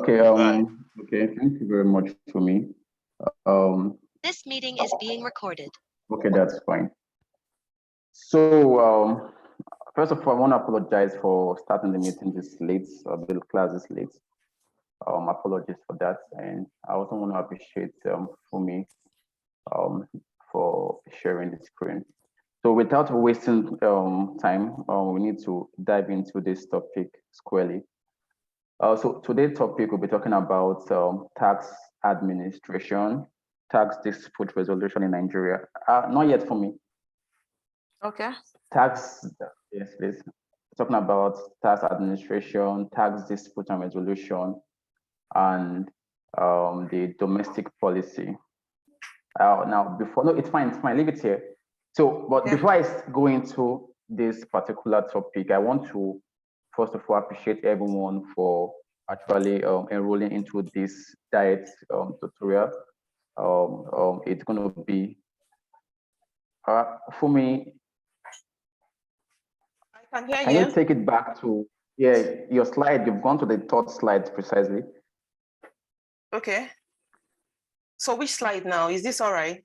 Okay, Right. okay, thank you very much for me. This meeting is being recorded. Okay, that's fine. So, first of all, I want to apologize for starting the meeting this late, or the class this late. Apologies for that. And I also want to appreciate Fumi for sharing the screen. So without wasting time, we need to dive into this topic squarely. So today's topic, we'll be talking about tax administration, tax dispute resolution in Nigeria. Not yet for me. Okay. Tax, yes, please. Talking about tax administration, tax dispute and resolution, and the domestic policy. Now, before, no, it's fine, leave it here. So, but Okay. before I go into this particular topic, I want to first of all appreciate everyone for actually enrolling into this diet tutorial. It's going to be for me. I can hear Can you. you take it back to your slide? You've gone to the third slide precisely. Okay. So which slide now? Is this all right?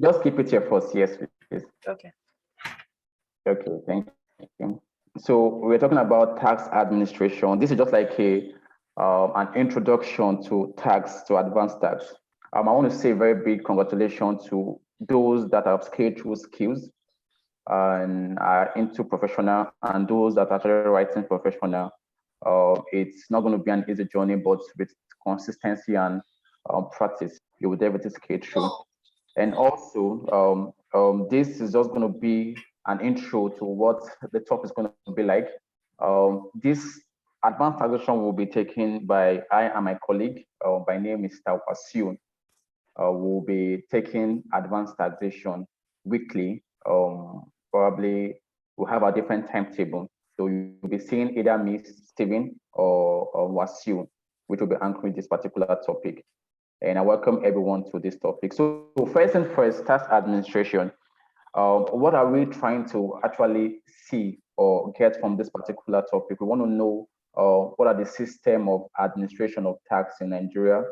Just keep it here first. Yes, please. Okay. Okay, thank you. So we're talking about tax administration. This is just like an introduction to tax, to advanced tax. I want to say very big congratulations to those that have scaled through skills and are into professional, and those that are actually writing professional. It's not going to be an easy journey, but with consistency and practice, you will definitely scale through. And also, this is just going to be an intro to what the talk is going to be like. This advanced taxation will be taken by I and my colleague, by name is Wasiun. We'll be taking advanced taxation weekly. Probably we'll have a different timetable. So you'll be seeing either me, Steven, or Wasiun, which will be anchoring this particular topic. And I welcome everyone to this topic. So first and first, tax administration. What are we trying to actually see or get from this particular topic? We want to know what are the system of administration of tax in Nigeria.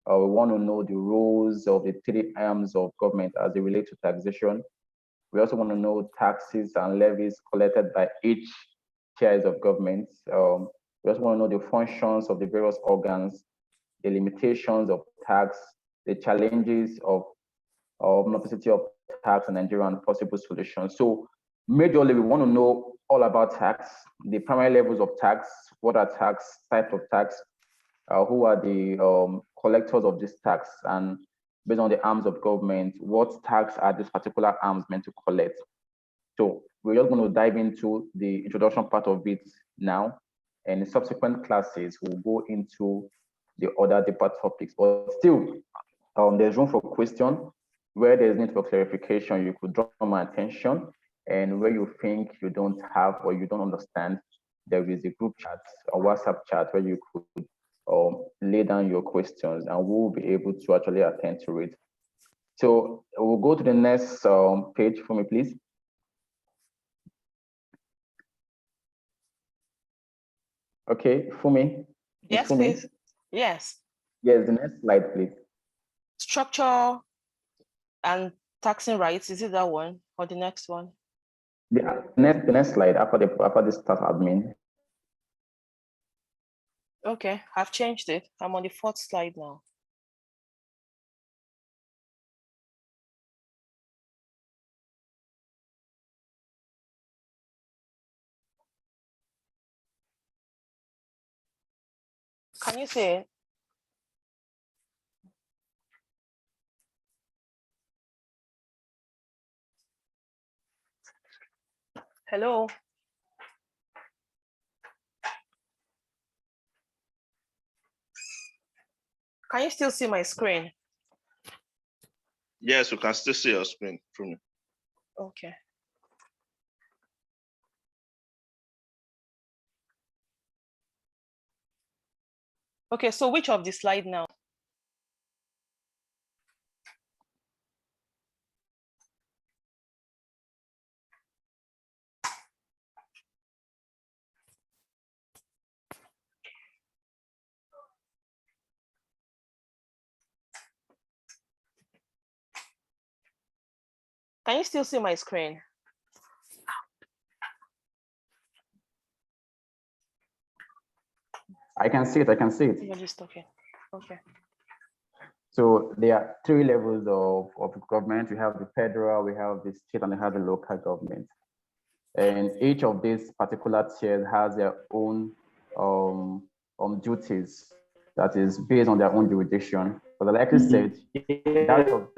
We want to know the roles of the three arms of government as they relate to taxation. We also want to know taxes and levies collected by each tiers of government. We also want to know the functions of the various organs, the limitations of tax, the challenges of multiplicity of tax in Nigeria and possible solutions. So majorly, we want to know all about tax, the primary levels of tax, what are tax, types of tax, who are the collectors of this tax, and based on the arms of government, what tax are these particular arms meant to collect? So we're just going to dive into the introduction part of it now, and in subsequent classes, we'll go into the other deeper topics. But still, there's room for question. Where there's need for clarification, you could draw my attention, and where you think you don't have or you don't understand, there is a group chat, a WhatsApp chat where you could lay down your questions, and we'll be able to actually attend to it. So we'll go to the next page for me, please. Okay, Fumi. Yes, Fumi? please. Yes. Yes, the next slide, please. Structure and taxing rights. Is it that one or the next one? The next slide after this tax admin. Okay, I've changed it. I'm on the fourth slide now. Can you see it? Hello? Can you still see my screen? Yes, we can still see your screen from you. Okay. Okay, so which of the slide now? Can you still see my screen? I can see it. I can see it. You're just okay. Okay. So there are three levels of government. We have the federal, we have the state, and we have the local government. And each of these particular tiers has their own duties that is based on their own jurisdiction. But like I said, that of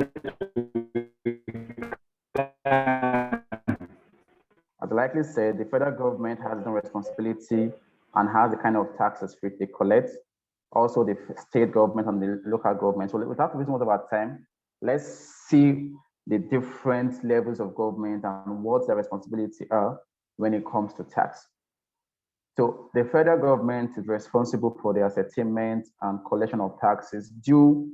as I likely said, the federal government has no responsibility and has the kind of taxes which they collect. Also, the state government and the local government. So without wasting much of our time, let's see the different levels of government and what their responsibility are when it comes to tax. So the federal government is responsible for the ascertainment and collection of taxes due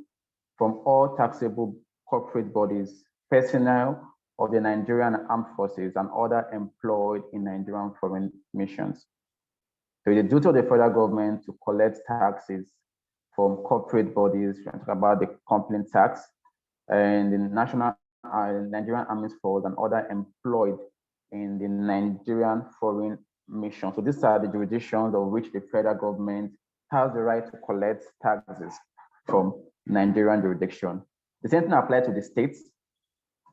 from all taxable corporate bodies, personnel of the Nigerian Armed Forces, and other employed in Nigerian foreign missions. So the duty of the federal government to collect taxes from corporate bodies, we talk about the company tax, and the national Nigerian Army Force and other employed in the Nigerian foreign mission. So these are the jurisdictions of which the federal government has the right to collect taxes from Nigerian jurisdiction. The same thing applies to the states.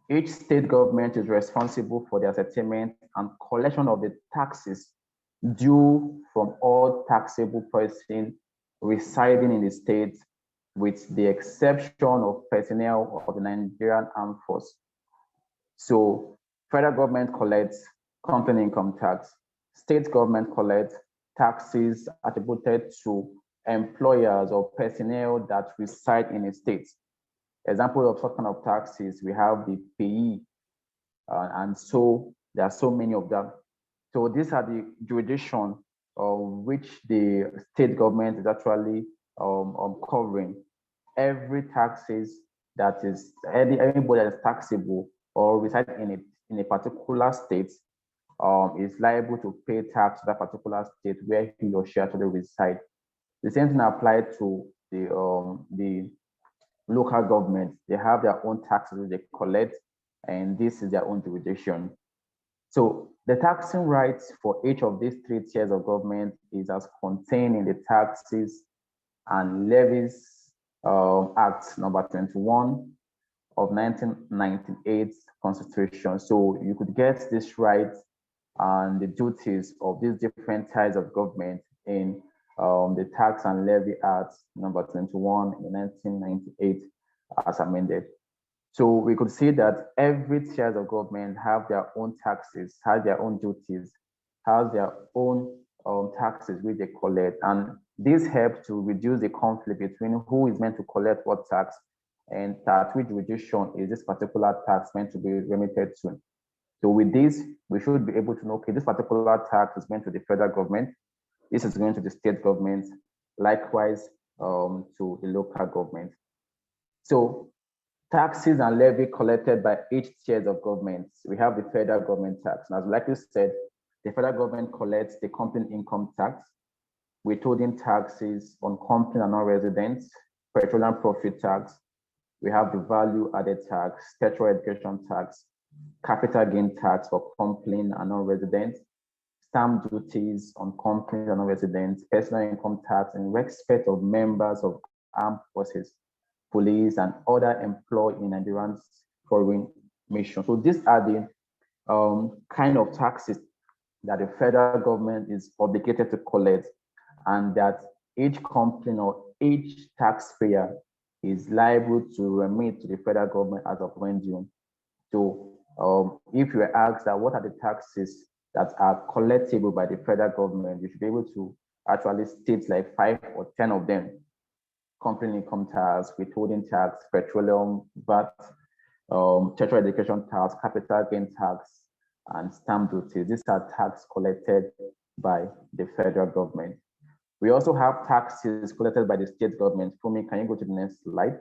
Each state government is responsible for the ascertainment and collection of the taxes due from all taxable persons residing in the state, with the exception of personnel of the Nigerian Armed Force. So federal government collects company income tax, state government collects taxes attributed to employers or personnel that reside in a state. Example of such kind of taxes, we have the payee, and so there are so many of them. So these are the jurisdiction of which the state government is actually covering. Every taxes that is anybody that is taxable or reside in a particular state is liable to pay tax to that particular state where he or she actually reside. The same thing applies to the local government. They have their own taxes they collect, and this is their own jurisdiction. So the taxing rights for each of these three tiers of government is as contained in the Taxes and Levies Act number 21 of 1998 Constitution. So you could get this right and the duties of these different types of government in the Tax and Levy Act number 21 in 1998 as amended. So we could see that every tier of government have their own taxes, have their own duties, have their own taxes which they collect. And this helps to reduce the conflict between who is meant to collect what tax and at which jurisdiction is this particular tax meant to be remitted to. So with this, we should be able to know, okay, this particular tax is meant to the federal government, this is going to the state government, likewise to the local government. So taxes and levy collected by each tiers of government. We have the federal government tax. And as like you said, the federal government collects the company income tax, withholding taxes on company and non-residents, petroleum profit tax. We have the value added tax, tertiary education tax, capital gain tax for company and non-residents, stamp duties on company and non-residents, personal income tax in respect of members of armed forces, police, and other employed in Nigerian foreign mission. So these are the kind of taxes that the federal government is obligated to collect, and that each company or each taxpayer is liable to remit to the federal government as of when due. So if you are asked that what are the taxes that are collectible by the federal government, you should be able to actually state like 5 or 10 of them. Company income tax, withholding tax, petroleum, VAT, tertiary education tax, capital gain tax, and stamp duties. These are tax collected by the federal government. We also have taxes collected by the state government. Fumi, can you go to the next slide?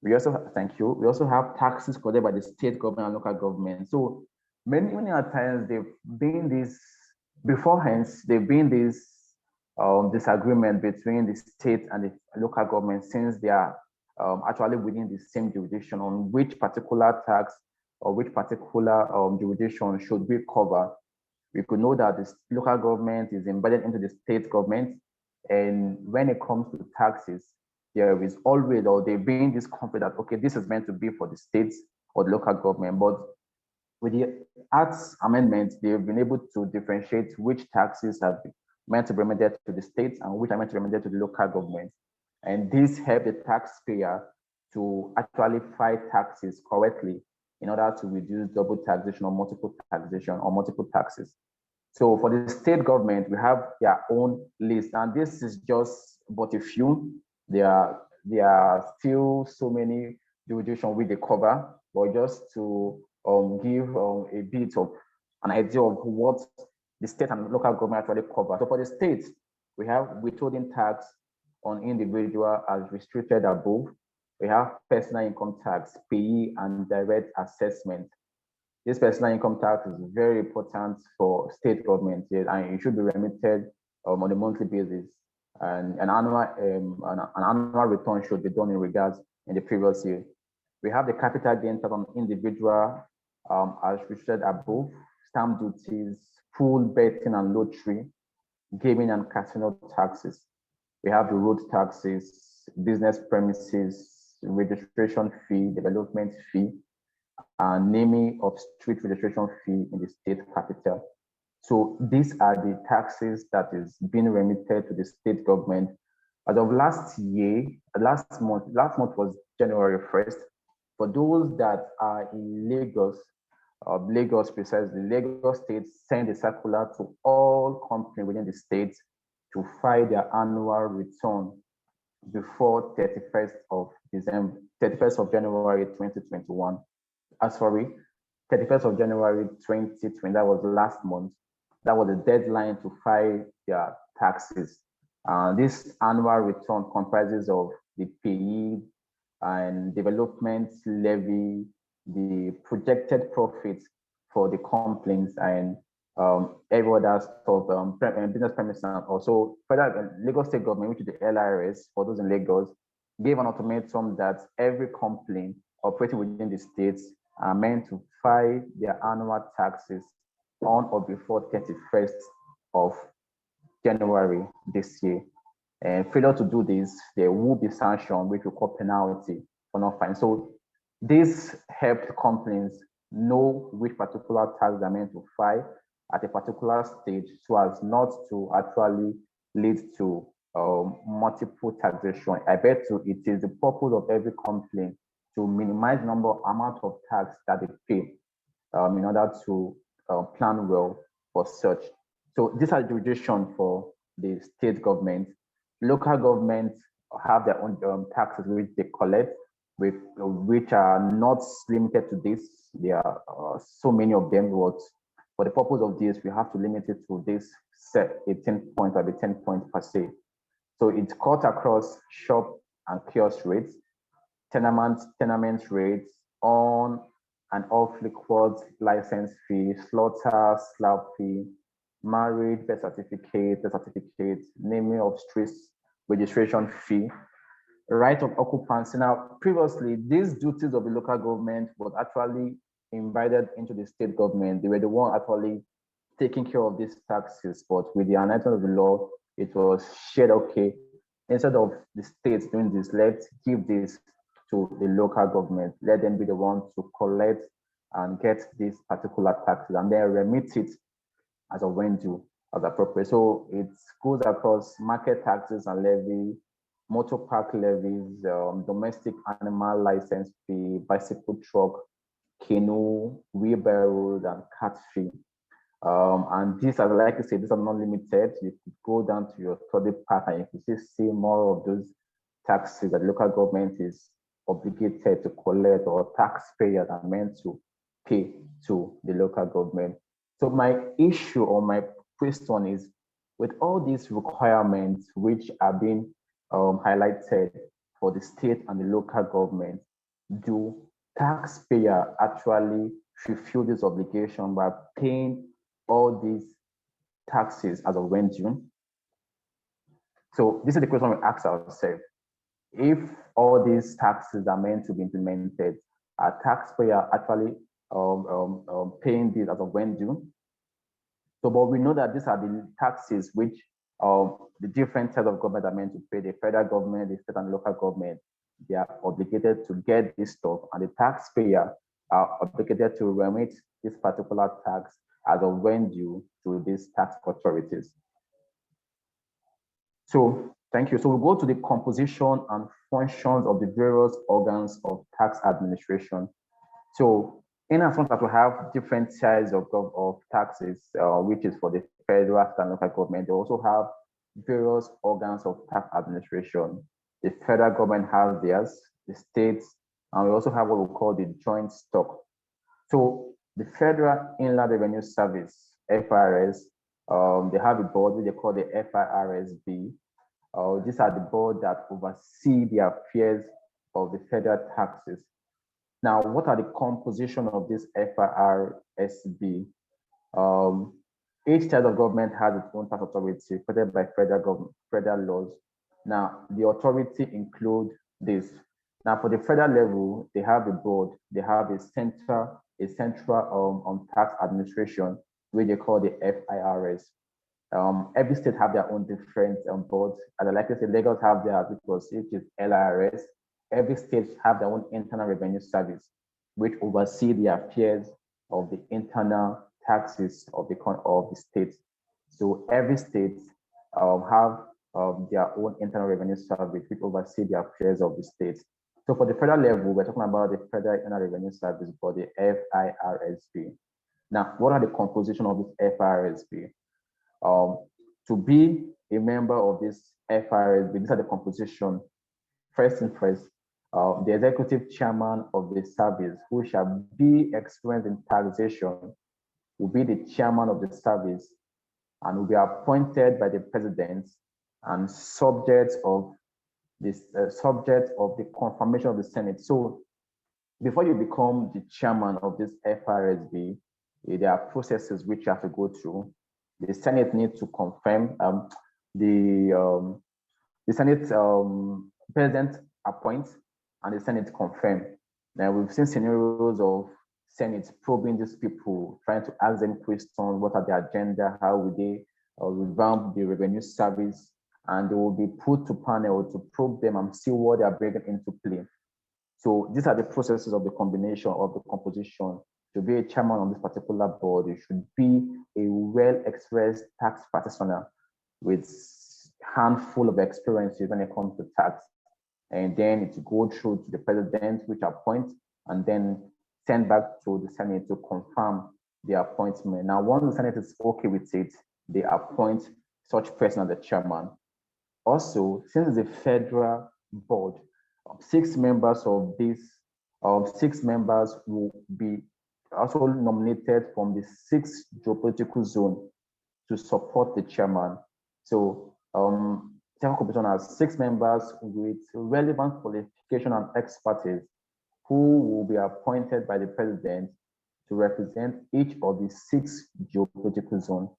We also, thank you. We also have taxes collected by the state government and local government. So many times they've been this, beforehand, they've been this disagreement between the state and the local government, since they are actually within the same jurisdiction on which particular tax or which particular jurisdiction should we cover, we could know that the local government is embedded into the state government. And when it comes to taxes, there is always, or they bring this comfort that, okay, this is meant to be for the states or the local government. But with the Acts amendment, they've been able to differentiate which taxes have been meant to be remitted to the states and which are meant to be remitted to the local government. And this helped the taxpayer to actually file taxes correctly in order to reduce double taxation or multiple taxation or multiple taxes. So for the state government, we have their own list, and this is just but a few. There are still so many jurisdictions which they cover, but just to give a bit of an idea of what the state and local government actually cover. So for the state, we have withholding tax on individual as restricted above. We have personal income tax, payee, and direct assessment. This personal income tax is very important for state government, yes, and it should be remitted on a monthly basis. And an annual return should be done in regards in the previous year. We have the capital gain tax on individual as restricted above, stamp duties, pool betting and lottery, gaming and casino taxes. We have the road taxes, business premises, registration fee, development fee, and naming of street registration fee in the state capital. So these are the taxes that is being remitted to the state government. As of last month was January 1st. For those that are in Lagos precisely, Lagos State sent a circular to all companies within the state to file their annual return before 31st of January 2021. 31st of January 2020, that was last month. That was the deadline to file their taxes. This annual return comprises of the payee and development levy, the projected profits for the complaints, and every other stuff, business premises. And also, further, Lagos State Government, which is the LRS, for those in Lagos, gave an ultimatum that every complaint operating within the states are meant to file their annual taxes on or before 31st of January this year. And failure to do this, there will be sanction, which will call penalty for not filing. So this helped companies know which particular tax they're meant to file at a particular stage, so as not to actually lead to multiple taxation. I bet you it is the purpose of every complaint to minimize amount of tax that they pay in order to plan well for such. So these are jurisdiction for the state government. Local governments have their own taxes which they collect, which are not limited to this. There are so many of them. But for the purpose of this, we have to limit it to this set 18 points or 10 points per se. So it's cut across shop and kiosk rates, tenement rates, on and off liquors license fee, slaughter, slab fee, marriage, birth certificate, naming of streets, registration fee, right of occupancy. Now, previously, these duties of the local government was actually invited into the state government. They were the one actually taking care of these taxes, but with the enactment of the law, it was shared, okay, instead of the states doing this, let's give this to the local government. Let them be the ones to collect and get these particular taxes and then remit it as of when due, as appropriate. So it goes across market taxes and levy, motor park levies, domestic animal license fee, bicycle truck, canoe, wheelbarrow, and cat fee. And these are, like I said, these are not limited. You could go down to your study pack and you could see more of those taxes that local government is obligated to collect or taxpayers are meant to pay to the local government. So my issue or my question is, with all these requirements which are being highlighted for the state and the local government, do taxpayers actually fulfill this obligation by paying all these taxes as of when due? So this is the question we ask ourselves. If all these taxes are meant to be implemented, are taxpayers actually paying this as of when due. So, but we know that these are the taxes which the different types of government are meant to pay. The federal government, the state and local government, they are obligated to get this stuff, and the taxpayer are obligated to remit this particular tax as of when due to these tax authorities. So, thank you. So we'll go to the composition and functions of the various organs of tax administration. So, in as much as we have different sides of taxes, which is for the federal and local government, they also have various organs of tax administration. The federal government has theirs, the states, and we also have what we call the joint stock. So the Federal Inland Revenue Service, FRS, they have a board which they call the FRSB. These are the board that oversee the affairs of the federal taxes. Now, what are the composition of this FRSB? Each type of government has its own tax authority created by federal laws. Now, the authority include this. Now, for the federal level, they have a board, they have a central on tax administration, which they call the FIRS. Every state have their own different boards. And like I said, Lagos have theirs, which is LRS. Every state have their own internal revenue service, which oversee the affairs of the internal taxes of the state. So every state have their own internal revenue service, which oversee the affairs of the state. So for the federal level, we're talking about the Federal Internal Revenue Service, for the FIRSB. Now, what are the composition of this FIRSB? To be a member of this FIRSB, these are the composition. First and first, the executive chairman of the service, who shall be experienced in taxation, will be the chairman of the service and will be appointed by the president and subject of the confirmation of the Senate. So before you become the chairman of this FRSB, there are processes which you have to go through. The Senate needs to confirm, the Senate president appoints and the Senate confirm. Now we've seen scenarios of Senate probing these people, trying to ask them questions, what are their agenda, how will they revamp the revenue service, and they will be put to panel to probe them and see what they are bringing into play. So these are the processes of the combination of the composition. To be a chairman on this particular board, you should be a well-expressed tax practitioner with handful of experiences when it comes to tax. And then it go through to the president, which appoints, and then send back to the Senate to confirm the appointment. Now, once the Senate is okay with it, they appoint such person as the chairman. Also, since it's a federal board, 6 members of this, 6 members will be also nominated from the 6th geopolitical zone to support the chairman. So, chairman commission has 6 members with relevant qualification and expertise who will be appointed by the president to represent each of the 6 geopolitical zones.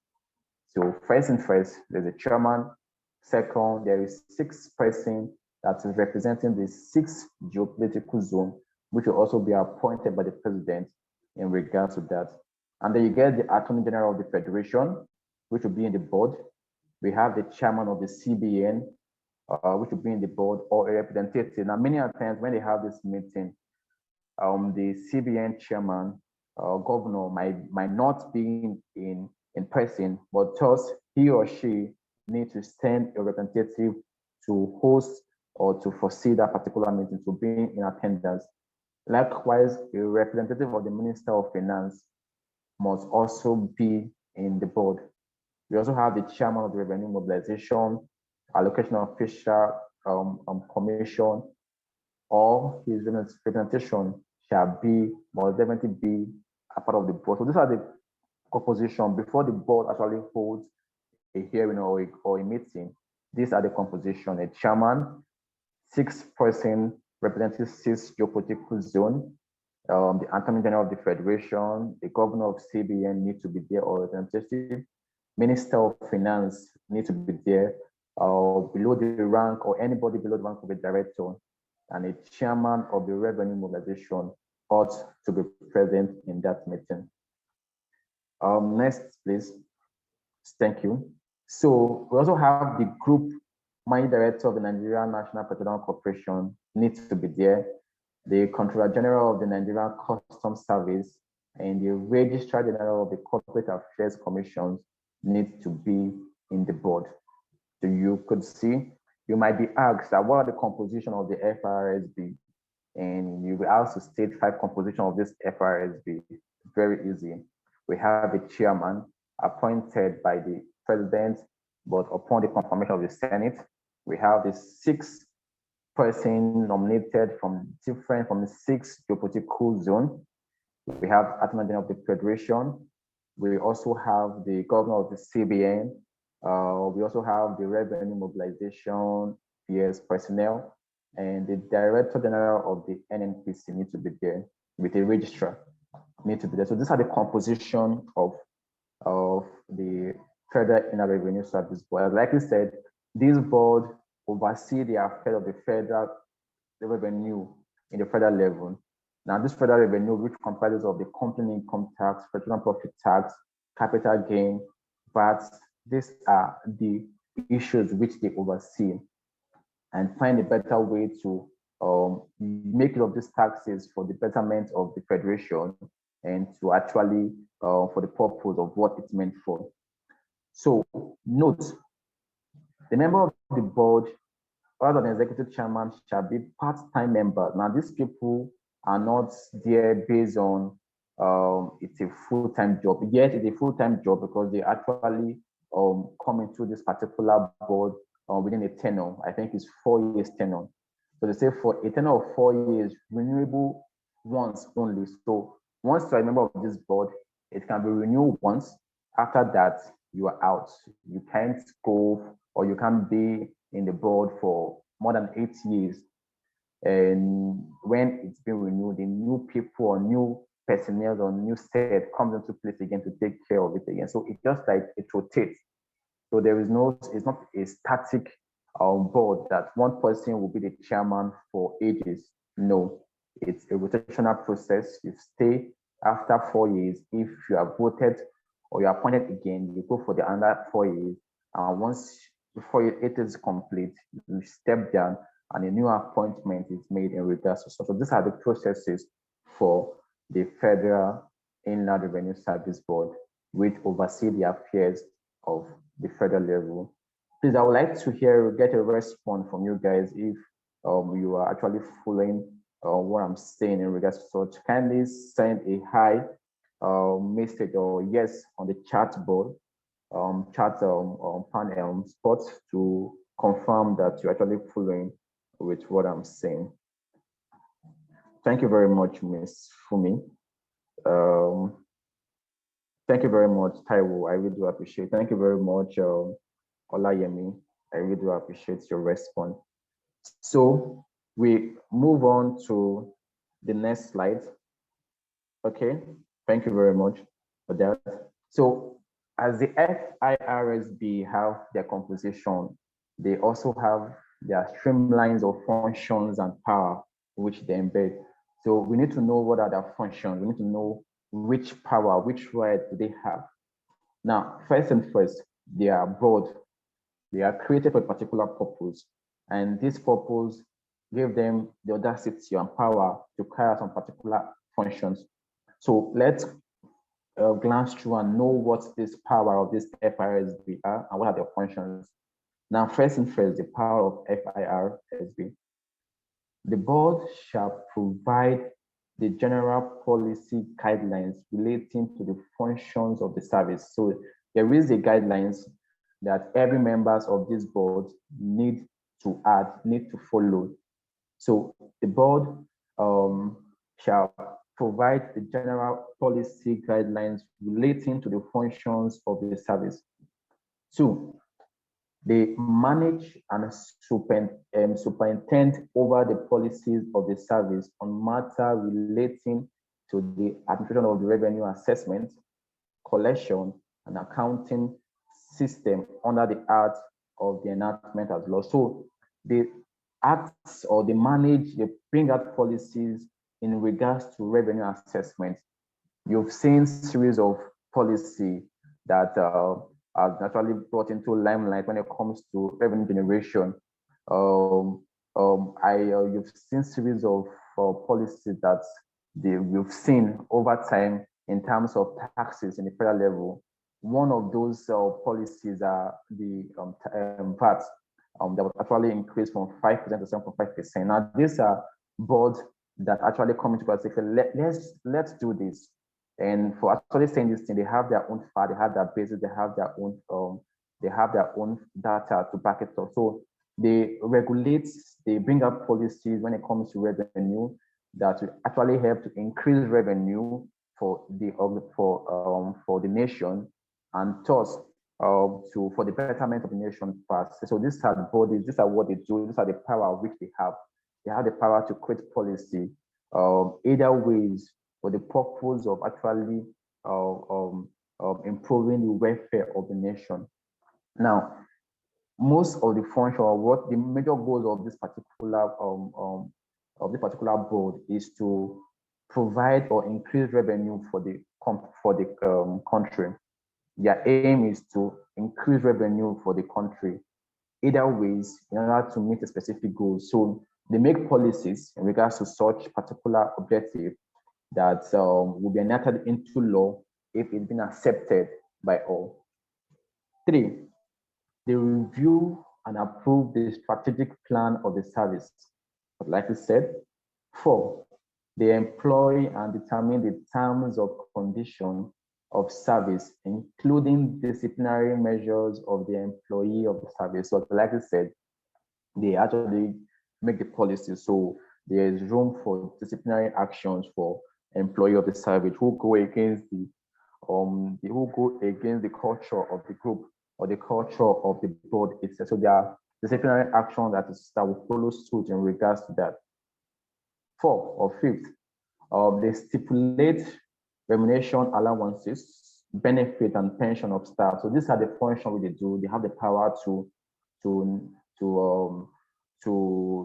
So first and first, there's a chairman. Second, there is 6 person that is representing the 6th geopolitical zone, which will also be appointed by the president in regards to that. And then you get the Attorney General of the Federation, which will be in the board. We have the chairman of the CBN, which will be in the board, or a representative. Now, many times when they have this meeting, the CBN chairman, governor might not be in person, but thus he or she need to send a representative to host or to foresee that particular meeting, to be in attendance. Likewise, a representative of the Minister of Finance must also be in the board. We also have the chairman of the Revenue Mobilization, Allocation Official Commission, or his representation must definitely be a part of the board. So these are the composition before the board actually holds a hearing or a meeting. These are the composition: a chairman, 6 person representing 6 geopolitical zone, the Attorney General of the Federation, the governor of CBN need to be there or representative, Minister of Finance need to be there, below the rank or anybody below the rank of a director, and a chairman of the Revenue Mobilization ought to be present in that meeting. Next, please. Thank you. So we also have the group managing director of the Nigerian National Petroleum Corporation needs to be there. The Controller General of the Nigerian Customs Service and the Registrar General of the Corporate Affairs Commission needs to be in the board. So you could see, you might be asked that what are the composition of the FRSB? And you will also state 5 composition of this FRSB. Very easy. We have a chairman appointed by the president, but upon the confirmation of the Senate, we have the 6 person nominated from the 6 geopolitical zone. We have Attorney General of the Federation. We also have the governor of the CBN. We also have the Revenue Mobilization PS personnel, and the Director General of the NNPC need to be there with a registrar need to be there. So these are the composition of the Federal Inland Revenue Service Board. As likely said, this board oversee the affairs of the federal revenue in the federal level. Now, this federal revenue, which comprises of the company income tax, petroleum profit tax, capital gain, VAT, these are the issues which they oversee and find a better way to make use of these taxes for the betterment of the federation and to actually for the purpose of what it's meant for. So note, the member of the board, other than executive chairman, shall be part-time members. Now, these people are not there based on it's a full-time job. Yet it's a full-time job because they actually come into this particular board within a tenure. I think it's 4 years tenure. So they say for a tenure of 4 years, renewable once only. So once you're a member of this board, it can be renewed once. After that, you are out. You can't go or you can't be in the board for more than 8 years. And when it's been renewed, the new people or new personnel or new set comes into place again to take care of it again. So it's just like it rotates. So there is no, it's not a static board that one person will be the chairman for ages. No, it's a rotational process. You stay after 4 years. If you are voted or you're appointed again, you go for the other 4 years. And once before it is complete, you step down and a new appointment is made in regards to. So these are the processes for the Federal Inland Revenue Service Board, which oversee the affairs of the federal level. Please, I would like to get a response from you guys if you are actually following what I'm saying in regards to such. Kindly send a hi message or yes on the chat board, chat panel spot to confirm that you're actually following with what I'm saying. Thank you very much, Ms. Fumi. Thank you very much, Taiwo. I really do appreciate. Thank you very much, Olayemi. I really do appreciate your response. So we move on to the next slide. Okay, thank you very much for that. So as the FIRSB have their composition, they also have their streamlines of functions and power which they embed. So we need to know what are their functions. We need to know which power, which right do they have. Now, first and first, they are broad. They are created for a particular purpose. And this purpose gave them the audacity and power to carry out some particular functions. So let's glance through and know what this power of this FIRSB are and what are their functions. Now, first and first, the power of FIRSB. The board shall provide the general policy guidelines relating to the functions of the service. So there is a guidelines that every members of this board need to follow. So the board shall provide the general policy guidelines relating to the functions of the service. 2, they manage and superintend over the policies of the service on matters relating to the administration of the revenue assessment, collection, and accounting system under the Act of the enactment as law. So they act or they manage, they bring out policies in regards to revenue assessment. You've seen series of policy that are naturally brought into limelight when it comes to revenue generation. You've seen series of policies that we've seen over time in terms of taxes in the federal level. One of those policies are the VAT that was actually increased from 5% to 7.5%. Now, these are boards that actually come into say, let's do this. And for actually saying this thing, they have their own file, they have their basis, they have their own data to back it up. So they regulate, they bring up policies when it comes to revenue that will actually help to increase revenue for the nation, and thus for the betterment of the nation first. So these are the bodies, these are what they do, these are the power which they have. They have the power to create policy, either ways for the purpose of actually improving the welfare of the nation. Now, most of the function, or what the major goals of this particular board is to provide or increase revenue for the country. Their aim is to increase revenue for the country, either ways, in order to meet a specific goal. So they make policies in regards to such particular objective that will be enacted into law if it's been accepted by all. 3, they review and approve the strategic plan of the service. But like I said, 4, they employ and determine the terms of condition of service, including disciplinary measures of the employee of the service. So like I said, they actually make the policy. So there is room for disciplinary actions for employee of the service who go against the culture of the group or the culture of the board itself. So there are disciplinary actions that will follow suit in regards to that. 4th or 5th, they stipulate remuneration allowances, benefit, and pension of staff. So these are the functions they do. They have the power to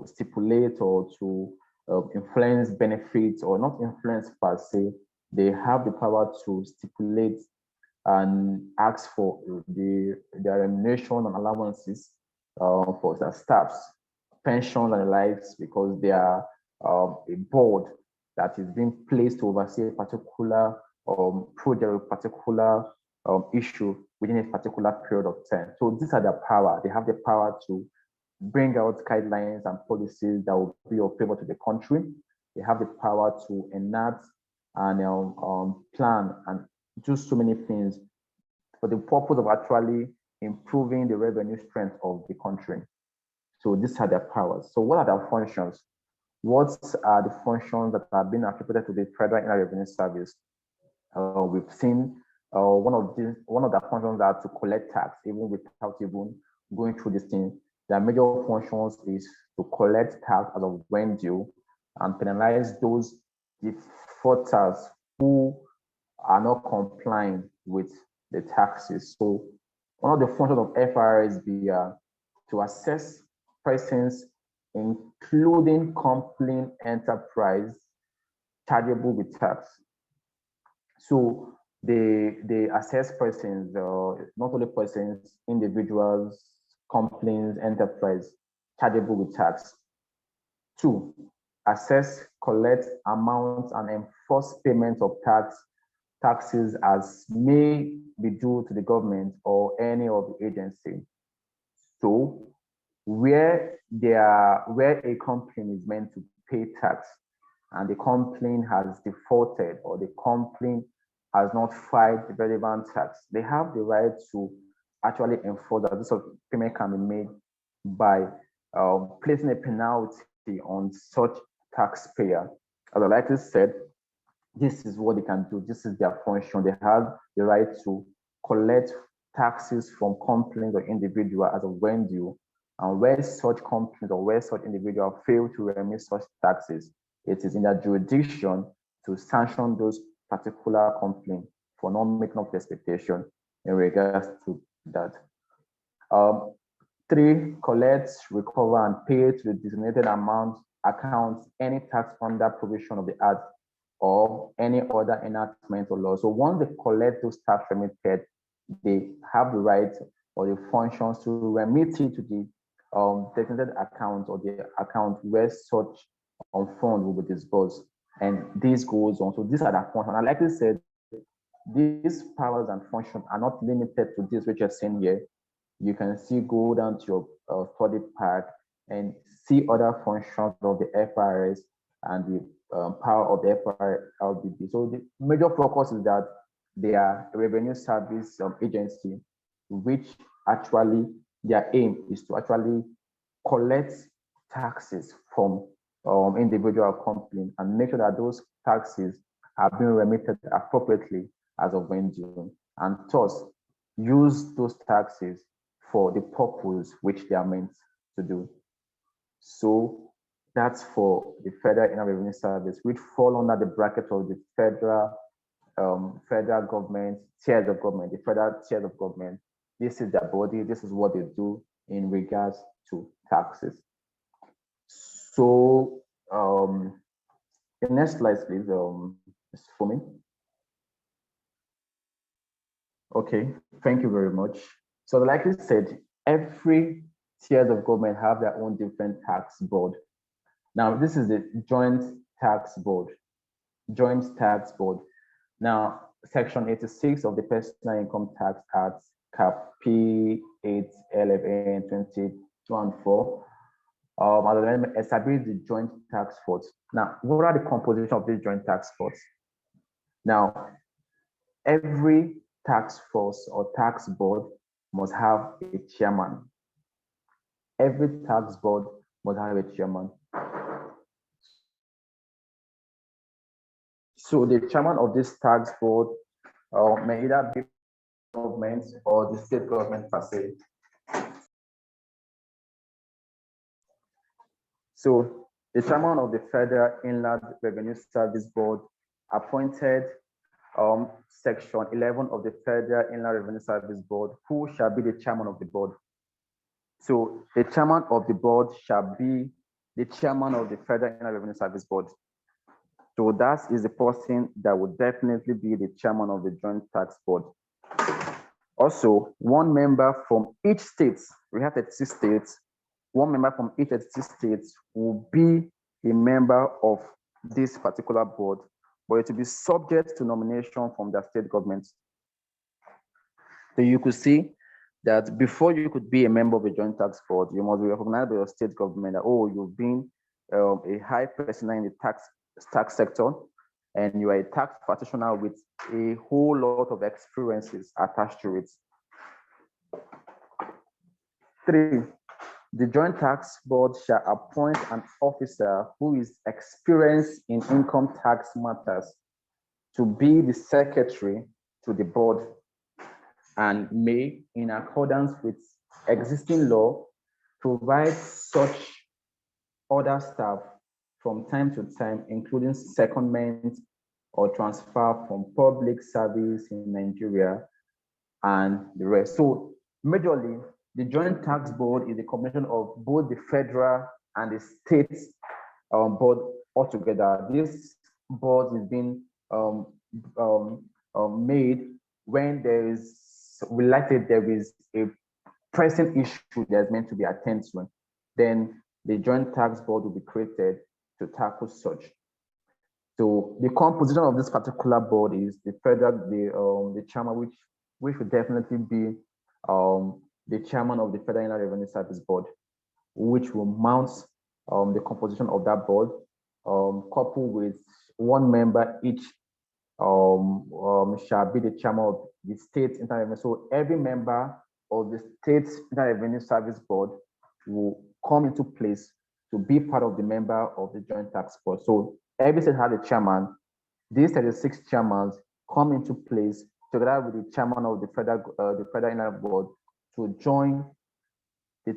stipulate or to influence benefits, or not influence per se. They have the power to stipulate and ask for their remuneration and allowances for their staffs, pensions and the likes, because they are a board that is being placed to oversee a particular project, a particular issue within a particular period of time. So these are their power. They have the power to bring out guidelines and policies that will be of favor to the country. They have the power to enact and plan and do so many things for the purpose of actually improving the revenue strength of the country. So these are their powers. So what are their functions? What are the functions that have been attributed to the Federal Inland Revenue Service? We've seen one of the functions are to collect tax, even without even going through this thing. Their major functions is to collect tax as of when due and penalize those defaulters who are not complying with the taxes. So one of the functions of FRSB are to assess persons, including company enterprise, chargeable with tax. So they assess persons, not only persons, individuals, companies, enterprise, chargeable with tax. 2, assess, collect amounts and enforce payment of taxes as may be due to the government or any of the agency. So where a company is meant to pay tax and the company has defaulted or the company has not filed the relevant tax, they have the right to actually enforce that this sort of payment can be made by placing a penalty on such taxpayer. As I likely said, this is what they can do. This is their function. They have the right to collect taxes from companies or individuals as of when due, and where such companies or where such individuals fail to remit such taxes, it is in their jurisdiction to sanction those particular companies for not making up the expectation in regards to that. 3, collect, recover, and pay to the designated amount accounts any tax under provision of the Act or any other enactment or law. So once they collect those tax remitted, they have the right or the functions to remit it to the designated account or the account where such fund will be disbursed. And this goes on. So these are the functions. And like I said, these powers and functions are not limited to this which you're seeing here. You can see, go down to your study pack and see other functions of the FRS and the power of the FRLBB. So the major focus is that they are a revenue service agency, which actually their aim is to actually collect taxes from individual companies and make sure that those taxes are being remitted appropriately as of when due, and thus use those taxes for the purpose which they are meant to do. So that's for the Federal Inland Revenue Service, which fall under the bracket of the federal government, tiers of government, the federal tiers of government. This is their body, this is what they do in regards to taxes. So the next slide, please, for me. Okay, thank you very much. So like I said, every tiers of government have their own different tax board. Now, this is the joint tax board. Now, Section 86 of the Personal Income Tax Act, Cap P8 LFN 22 and 4, established the joint tax force. Now, what are the composition of this joint tax force? Now, every tax force or tax board must have a chairman. Every tax board must have a chairman. So the chairman of this tax board may either be government or the state government per se. So the chairman of the Federal Inland Revenue Service Board appointed Section 11 of the Federal Inland Revenue Service Board, who shall be the chairman of the board. So the chairman of the board shall be the chairman of the Federal Inland Revenue Service Board. So that is the person that would definitely be the chairman of the Joint Tax Board. Also, one member from each state, we have 36 states, one member from each 36 states will be a member of this particular board, but it will be subject to nomination from the state government. So you could see that before you could be a member of a joint tax board, you must be recognized by your state government that, oh, you've been a high person in the tax sector, and you are a tax practitioner with a whole lot of experiences attached to it. 3, the Joint Tax Board shall appoint an officer who is experienced in income tax matters to be the secretary to the board, and may, in accordance with existing law, provide such other staff from time to time, including secondment or transfer from public service in Nigeria and the rest. So majorly, the Joint Tax Board is a combination of both the federal and the state board altogether. This board is being made when there is a pressing issue that's meant to be attended to. Then the Joint Tax Board will be created to tackle such. So the composition of this particular board is the chairman, which would definitely be the chairman of the Federal Inland Revenue Service Board, which will mount the composition of that board, coupled with one member each shall be the chairman of the state internal revenue. So every member of the state internal revenue service board will come into place to be part of the member of the joint tax board. So every state has a chairman. These 36 chairmans come into place together with the chairman of the federal inland board to join the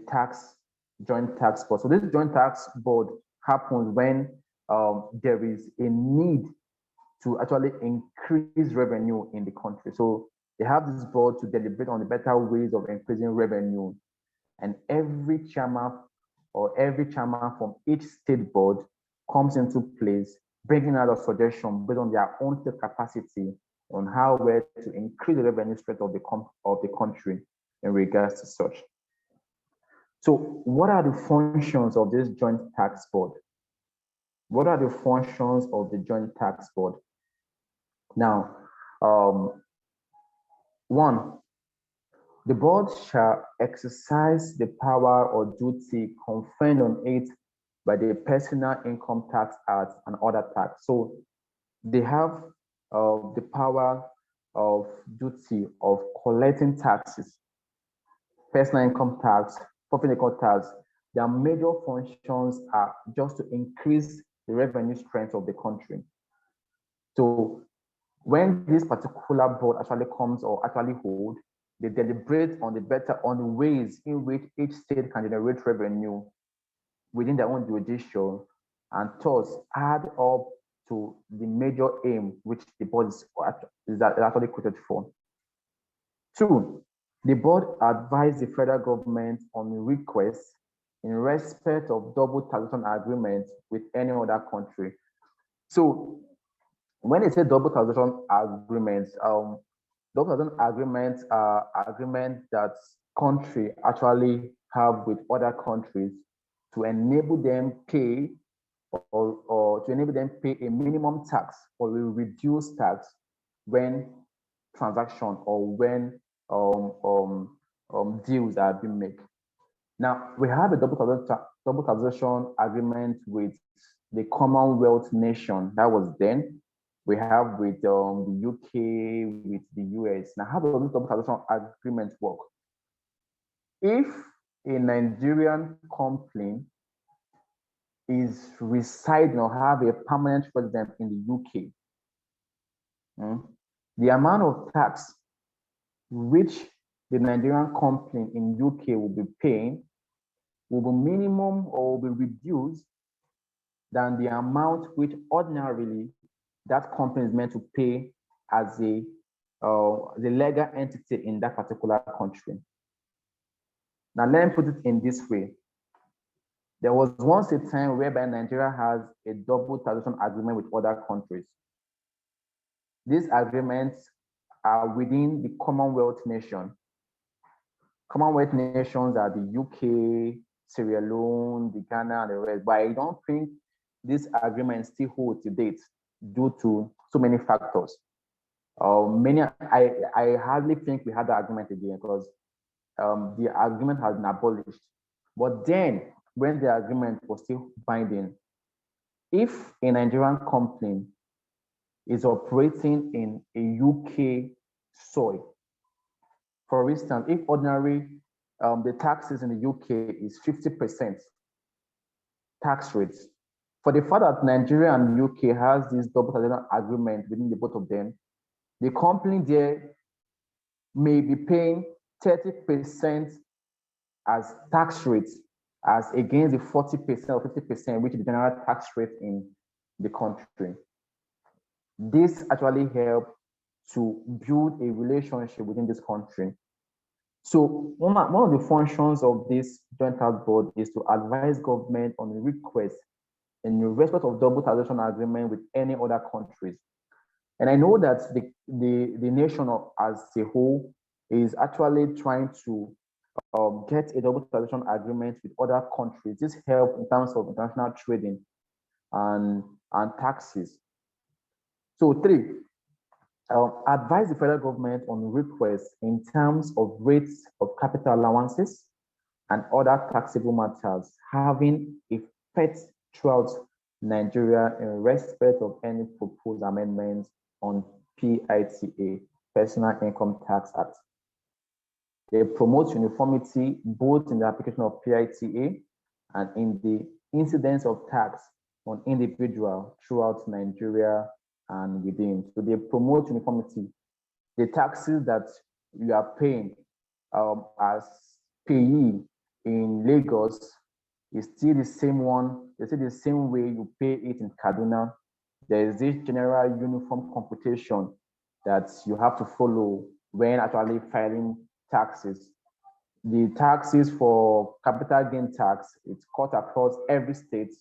joint tax board. So this joint tax board happens when there is a need to actually increase revenue in the country. So they have this board to deliberate on the better ways of increasing revenue and every chairman from each state board comes into place, bringing out a suggestion based on their own state capacity on how well to increase the revenue strength of the country in regards to such. So what are the functions of this joint tax board? What are the functions of the joint tax board? Now, one, the board shall exercise the power or duty conferred on it by the Personal Income Tax Act and other tax. So they have the power of duty of collecting taxes, personal income tax, profit tax. Their major functions are just to increase the revenue strength of the country. So when this particular board actually comes or actually hold, they deliberate on the ways in which each state can generate revenue within their own jurisdiction, and thus add up to the major aim which the board is actually created for. Two, the board advised the federal government on requests in respect of double taxation agreements with any other country. So when they say double taxation agreements, double taxation agreements are agreements that country actually have with other countries to enable them pay or to enable them pay a minimum tax or a reduced tax when transaction or when deals are being made. Now we have a double taxation agreement with the Commonwealth nation. That was then. We have with the UK, with the US. Now, how does this double taxation agreement work? If a Nigerian company is residing or have a permanent residence in the UK, the amount of tax which the Nigerian company in UK will be paying will be minimum or will be reduced than the amount which ordinarily that company is meant to pay as the legal entity in that particular country. Now, let me put it in this way. There was once a time whereby Nigeria has a double taxation agreement with other countries. These agreements are within the Commonwealth nation. Commonwealth nations are the UK, Sierra Leone, the Ghana, and the rest. But I don't think this agreement still holds to date due to so many factors. I hardly think we had the agreement again because the agreement has been abolished. But then, when the agreement was still binding, if a Nigerian company is operating in a UK soil, for instance, if ordinary the taxes in the UK is 50% tax rates, for the fact that Nigeria and UK has this double taxation agreement within the both of them, the company there may be paying 30% as tax rates as against the 40% or 50%, which is the general tax rate in the country. This actually helps to build a relationship within this country. So one of the functions of this joint tax board is to advise government on requests in respect of double taxation agreement with any other countries. And I know that the nation as a whole is actually trying to get a double taxation agreement with other countries. This helps in terms of international trading and taxes. So three, advise the federal government on requests in terms of rates of capital allowances and other taxable matters having effect throughout Nigeria in respect of any proposed amendments on PITA, Personal Income Tax Act. They promote uniformity both in the application of PITA and in the incidence of tax on individual throughout Nigeria and within. So they promote uniformity. The taxes that you are paying as payee in Lagos is still the same one. It's still the same way you pay it in Kaduna. There is this general uniform computation that you have to follow when actually filing taxes The taxes for capital gain tax, it's cut across every state.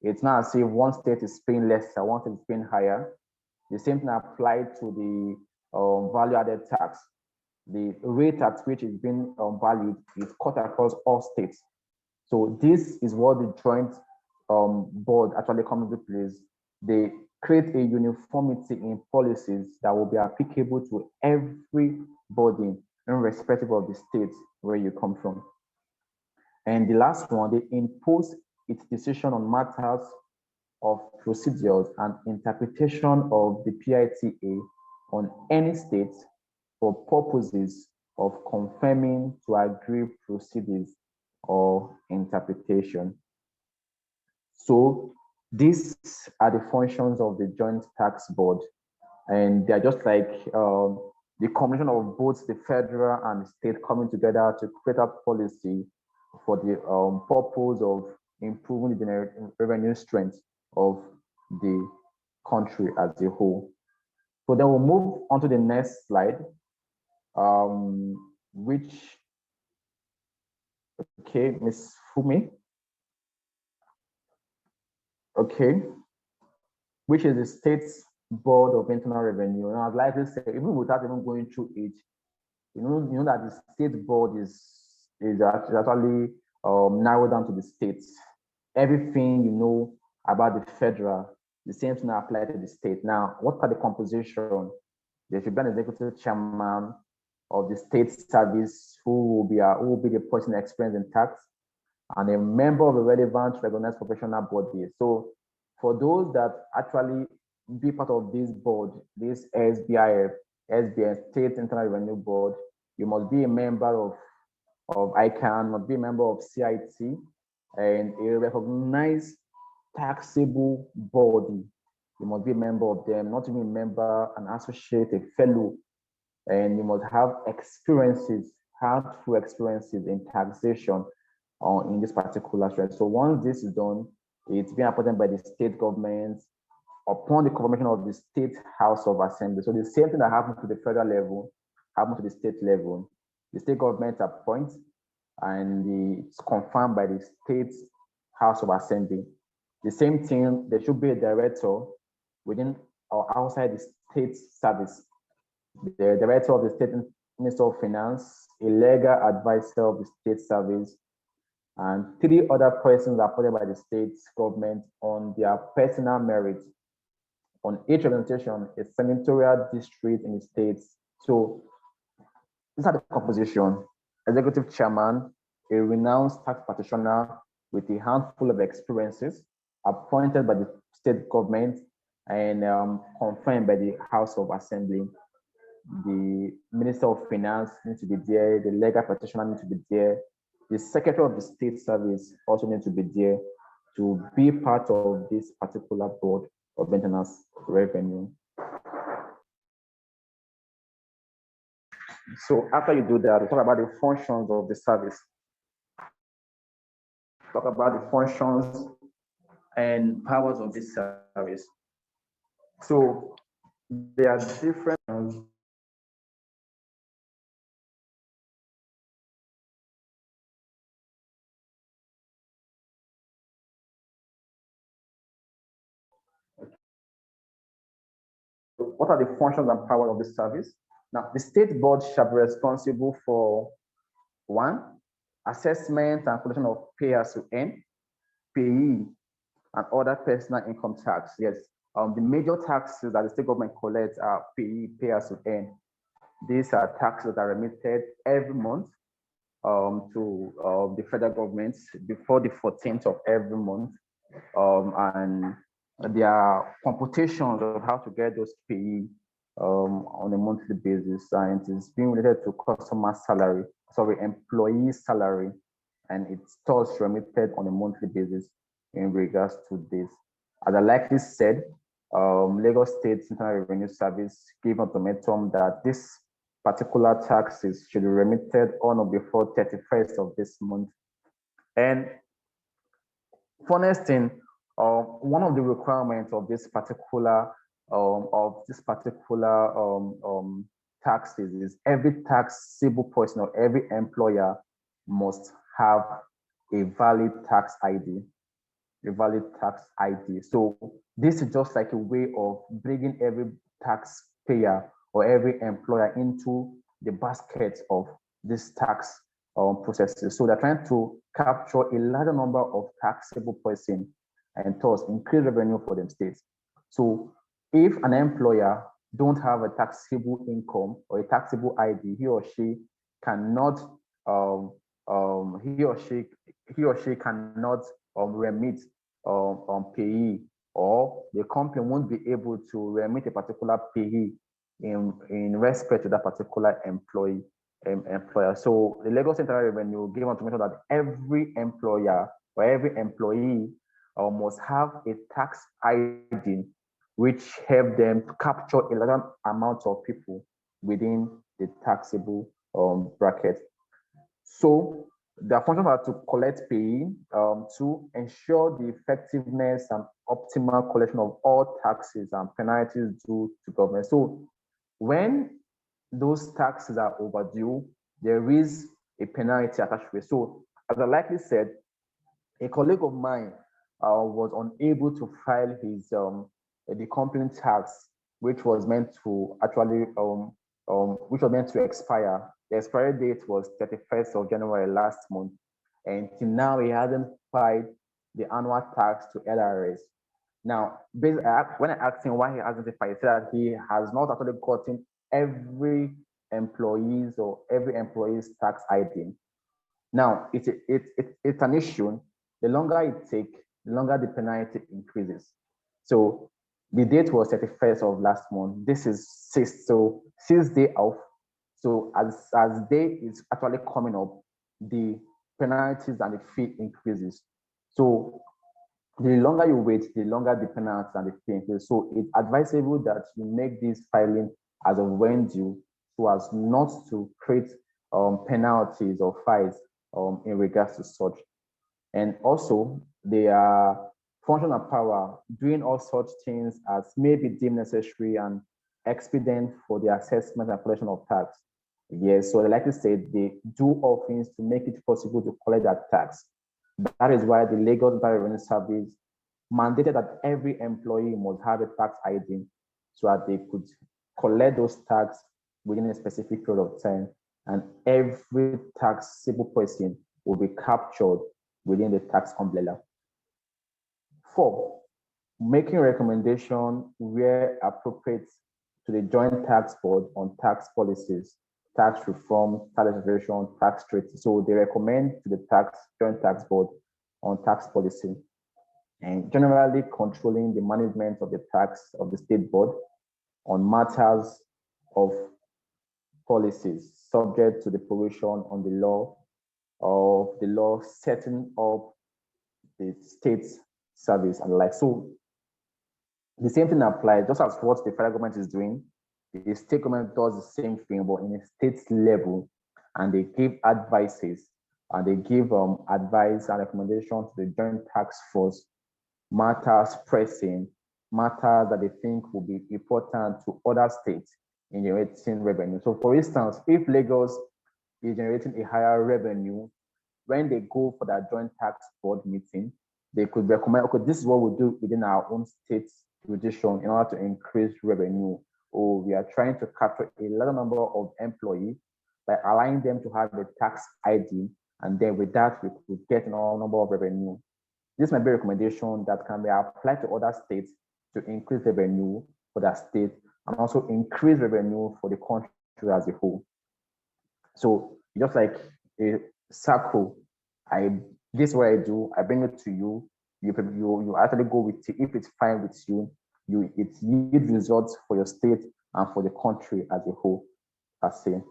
It's not as if one state is paying less and one state is paying higher. The same thing applied to the value added tax. The rate at which it's being valued is cut across all states. So this is what the joint board actually comes into place. They create a uniformity in policies that will be applicable to everybody, irrespective of the state where you come from. And the last one, they impose its decision on matters of procedures and interpretation of the PITA on any state for purposes of confirming to agree proceedings or interpretation. So these are the functions of the Joint Tax Board, and they're just like the combination of both the federal and state coming together to create a policy for the purpose of improving the revenue strength of the country as a whole. So then we'll move on to the next slide, which, okay, Ms. Fumi. Okay, which is the State's Board of Internal Revenue. And I'd like to say, even without even going through it, you know that the state board is actually narrowed down to the states. Everything you know about the federal, the same thing applies to the state. Now, what are the composition? There should be an executive chairman of the state service who will be the person experienced in tax, and a member of a relevant recognized professional body. So for those that actually be part of this board, this SBIF, State Internal Revenue Board, you must be a member of ICAN, must be a member of CIT, and a recognized taxable body. You must be a member of them, not even a member, an associate, a fellow, and you must have experiences, hardful experiences in taxation in this particular thread. So once this is done, it's being appointed by the state government upon the confirmation of the State House of Assembly. So the same thing that happens to the federal level happens to the state level. The state government appoints and it's confirmed by the State House of Assembly. The same thing, there should be a director within or outside the state service. The director of the State Minister of Finance, a legal advisor of the state service, and 3 other persons appointed by the state government on their personal merit. On each representation, a senatorial district in the states. So these are the composition: executive chairman, a renowned tax practitioner with a handful of experiences, appointed by the state government and confirmed by the House of Assembly. The Minister of Finance needs to be there, the legal practitioner needs to be there, the Secretary of the State Service also needs to be there to be part of this particular board of internal revenue. So after you do that, we talk about the functions of the service. Talk about the functions and powers of this service. So there are different what are the functions and powers of the service? Now, the state board shall be responsible for 1, assessment and collection of pay as you earn, payee, and other personal income tax. Yes, the major taxes that the state government collects are payee, pay as you earn. These are taxes that are remitted every month to the federal government before the 14th of every month. And there are computations of how to get those payee on a monthly basis, and it is being related to employee salary, and it's thus remitted on a monthly basis in regards to this. As I likely said, Lagos State Internal Revenue Service gave ultimatum that this particular taxes should be remitted on or before 31st of this month. And funniest thing, one of the requirements of this particular taxes is every taxable person or every employer must have a valid tax ID. A valid tax ID. So this is just like a way of bringing every taxpayer or every employer into the basket of this tax processes. So they're trying to capture a larger number of taxable persons and thus increase revenue for them states. So if an employer don't have a taxable income or a taxable ID, he or she cannot he or she cannot remit payee, or the company won't be able to remit a particular payee in respect to that particular employer. So the Lagos Central Revenue gave information that every employer or every employee must have a tax ID, which help them to capture a large amount of people within the taxable bracket. So their functions are to collect pay, to ensure the effectiveness and optimal collection of all taxes and penalties due to government. So when those taxes are overdue, there is a penalty attached to it. So as I likely said, a colleague of mine was unable to file his the company tax, which was meant to actually which was meant to expire. The expiry date was 31st of January last month, and till now he hasn't filed the annual tax to LRS. Now, when I asked him why he hasn't filed, he said that he has not actually gotten every employee's tax ID. Now, it's an issue. The longer it takes, the longer the penalty increases. So the date was 31st of last month. This is 6th, so 6th day off. So as day is actually coming up, the penalties and the fee increases. So the longer you wait, the longer the penalties and the fee increases. So it's advisable that you make this filing as of when due, so as not to create penalties or fines in regards to such. And also, they are functional power doing all such things as may be deemed necessary and expedient for the assessment and collection of tax. Yes, so like I said, they do all things to make it possible to collect that tax. That is why the Lagos Revenue Service mandated that every employee must have a tax ID so that they could collect those tax within a specific period of time, and every taxable person will be captured within the tax umbrella. 4, making recommendation where appropriate to the Joint Tax Board on tax policies, tax reform, tax legislation, tax treaty. So they recommend to the Joint Tax Board on tax policy, and generally controlling the management of the tax of the state board on matters of policies subject to the provision on the law setting up the state service and like. So the same thing applies, just as what the federal government is doing. The state government does the same thing, but in a state level, and they give advices and they give advice and recommendation to the Joint Tax Force, matters pressing, matters that they think will be important to other states in generating revenue. So for instance, if Lagos is generating a higher revenue, when they go for that Joint Tax Board meeting, they could recommend, okay, this is what we do within our own state jurisdiction in order to increase revenue. Or we are trying to capture a larger number of employees by allowing them to have a tax ID, and then with that, we could get a number of revenue. This might be a recommendation that can be applied to other states to increase revenue for that state and also increase revenue for the country as a whole. So just like a circle, this is what I do, I bring it to you, you actually go with it. If it's fine with you, it yields results for your state and for the country as a whole, per se.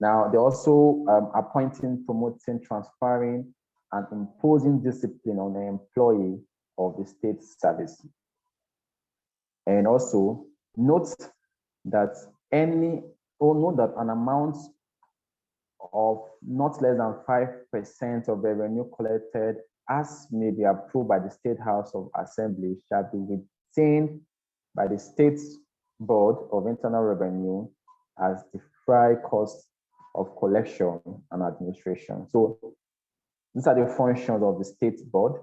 Now, they're also appointing, promoting, transferring, and imposing discipline on the employee of the state service. And also note that an amount of not less than 5% of revenue collected, as may be approved by the State House of Assembly, shall be retained by the State Board of Internal Revenue as the free cost of collection and administration. So these are the functions of the state board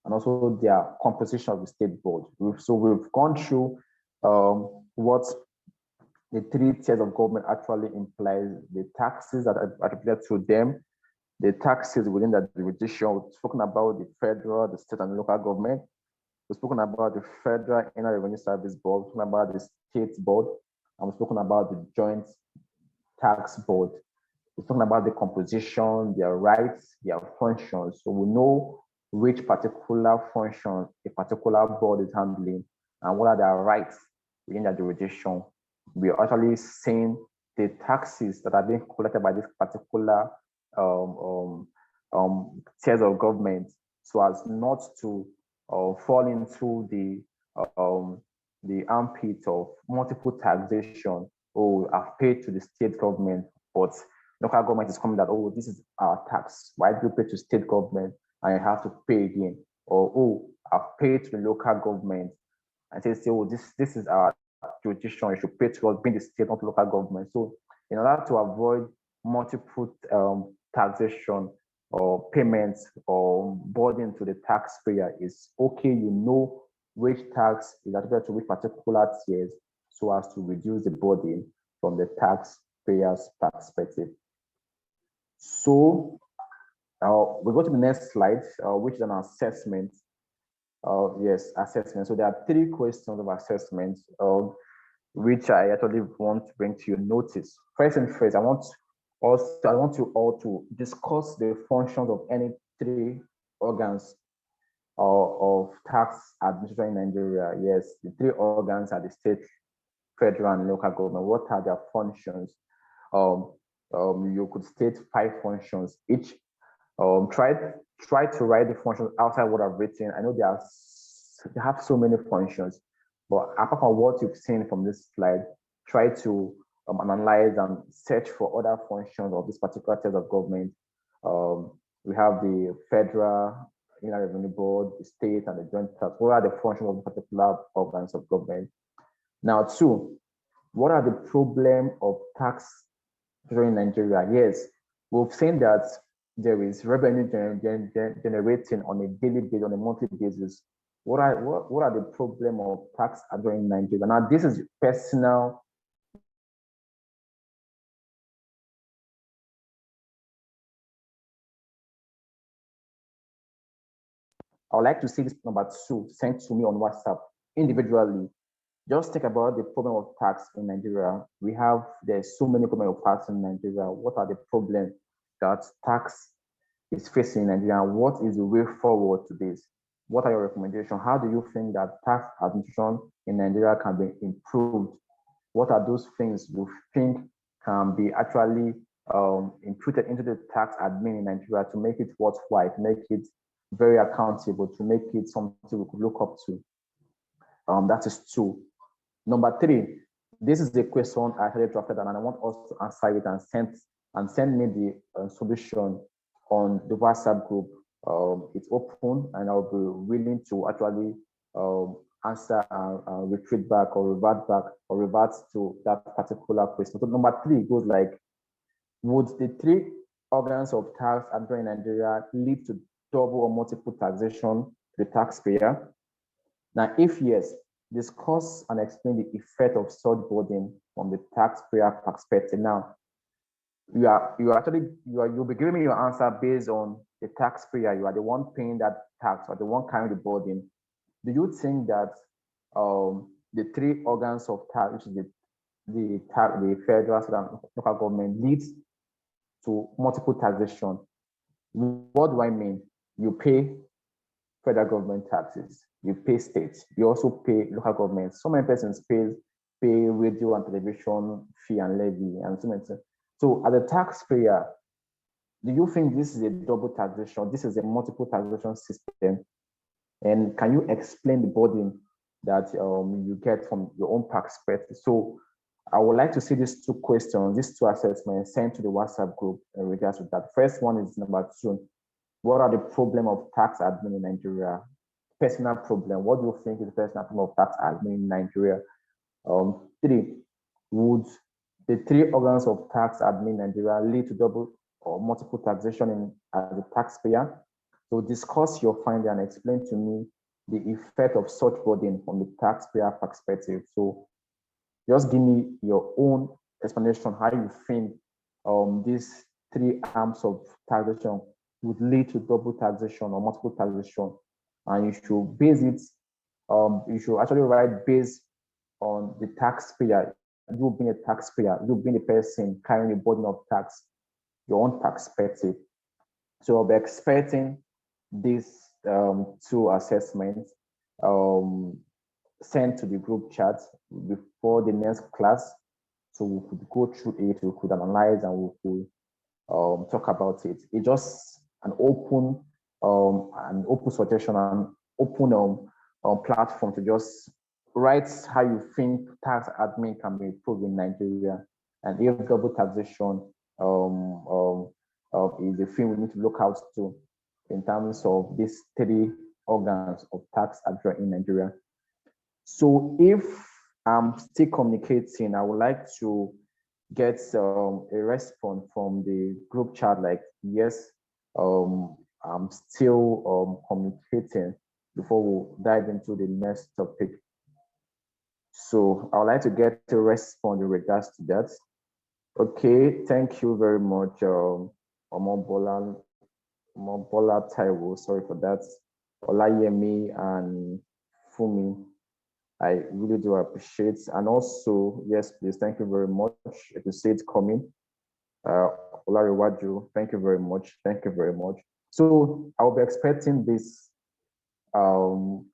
and also their composition of the state board. So we've gone through what the 3 tiers of government actually implies, the taxes that are attributed to them, the taxes within the jurisdiction. We've spoken about the federal, the state, and the local government. We've spoken about the Federal Inland Revenue Service Board, we've spoken about the State Board, and we've spoken about the Joint Tax Board. We've spoken about the composition, their rights, their functions. So we know which particular function a particular board is handling and what are their rights within their jurisdiction. We are actually seeing the taxes that are being collected by this particular tiers of government, so as not to fall into the armpit of multiple taxation. Oh, I've paid to the state government, but local government is coming that, oh, this is our tax. Why do you pay to state government and you have to pay again? Or, oh, I've paid to the local government and say, oh, this is our jurisdiction, you should pay to us, being the state, not local government. So in order to avoid multiple taxation or payments or burden to the taxpayer, is okay, you know which tax is attributed to which particular tiers, so as to reduce the burden from the taxpayer's perspective. So we go to the next slide, which is an assessment. Yes, assessment. So there are 3 questions of assessment, which I actually want to bring to your notice. First and first, I want you all to discuss the functions of any 3 organs of tax administration in Nigeria. Yes, the 3 organs are the state, federal, and local government. What are their functions? You could state 5 functions each. Try to write the functions outside what I've written. I know they have so many functions, but apart from what you've seen from this slide, try to analyze and search for other functions of this particular tiers of government. We have the Federal Inland Revenue Board, the state, and the joint tax. What are the functions of the particular organs of government? Now, 2, what are the problem of tax in Nigeria? Yes, we've seen that there is revenue generating on a daily basis, on a monthly basis. What are the problem of tax in Nigeria? Now, this is personal. I would like to see this number 2 sent to me on WhatsApp individually. Just think about the problem of tax in Nigeria. There's so many problems of tax in Nigeria. What are the problems that tax is facing in Nigeria? What is the way forward to this? What are your recommendations? How do you think that tax administration in Nigeria can be improved? What are those things you think can be actually inputted into the tax admin in Nigeria to make it worthwhile, to make it very accountable, to make it something we could look up to? That is 2. Number 3, this is the question I actually drafted, and I want us to answer it and send me the solution on the WhatsApp group. It's open, and I'll be willing to actually answer and retreat back or revert back or revert to that particular question. So number 3 goes like, would the 3 organs of tax administration in Nigeria lead to double or multiple taxation to the taxpayer? Now, if yes, discuss and explain the effect of such burden from the taxpayer perspective. Now, you'll be giving me your answer based on the taxpayer. You are the one paying that tax or the one carrying the burden. Do you think that the 3 organs of tax, which is the federal, state, and local government, leads to multiple taxation? What do I mean? You pay federal government taxes, you pay states, you also pay local government. So many persons pay radio and television fee and levy and so many. So as a taxpayer, do you think this is a double taxation? This is a multiple taxation system? And can you explain the burden that you get from your own perspective? So I would like to see these 2 questions, these 2 assessments sent to the WhatsApp group in regards to that. First one is number 2. What are the problem of tax admin in Nigeria? Personal problem. What do you think is the personal problem of tax admin in Nigeria? 3, would the three organs of tax admin in Nigeria lead to double or multiple taxation as a taxpayer. So discuss your finding and explain to me the effect of such burden from the taxpayer perspective. So just give me your own explanation how you think these three arms of taxation would lead to double taxation or multiple taxation. And you should base it, you should actually write based on the taxpayer, you being a taxpayer, you being a person carrying the burden of tax, your own perspective. So I'll be expecting these two assessments sent to the group chat before the next class. So we could go through it, we could analyze, and we could talk about it. It's just an open suggestion and open platform to just write how you think tax admin can be improved in Nigeria, and if double taxation is a thing we need to look out to in terms of these three organs of tax admin in Nigeria. So if I'm still communicating, I would like to get a response from the group chat like, yes, I'm still communicating before we dive into the next topic. So I would like to get a response in regards to that. Okay, thank you very much, Omobola Taiwo, sorry for that. Olayemi and Fumi, I really do appreciate. And also, yes, please, thank you very much. If you see it coming, Olariwaju, thank you very much. Thank you very much. So I'll be expecting this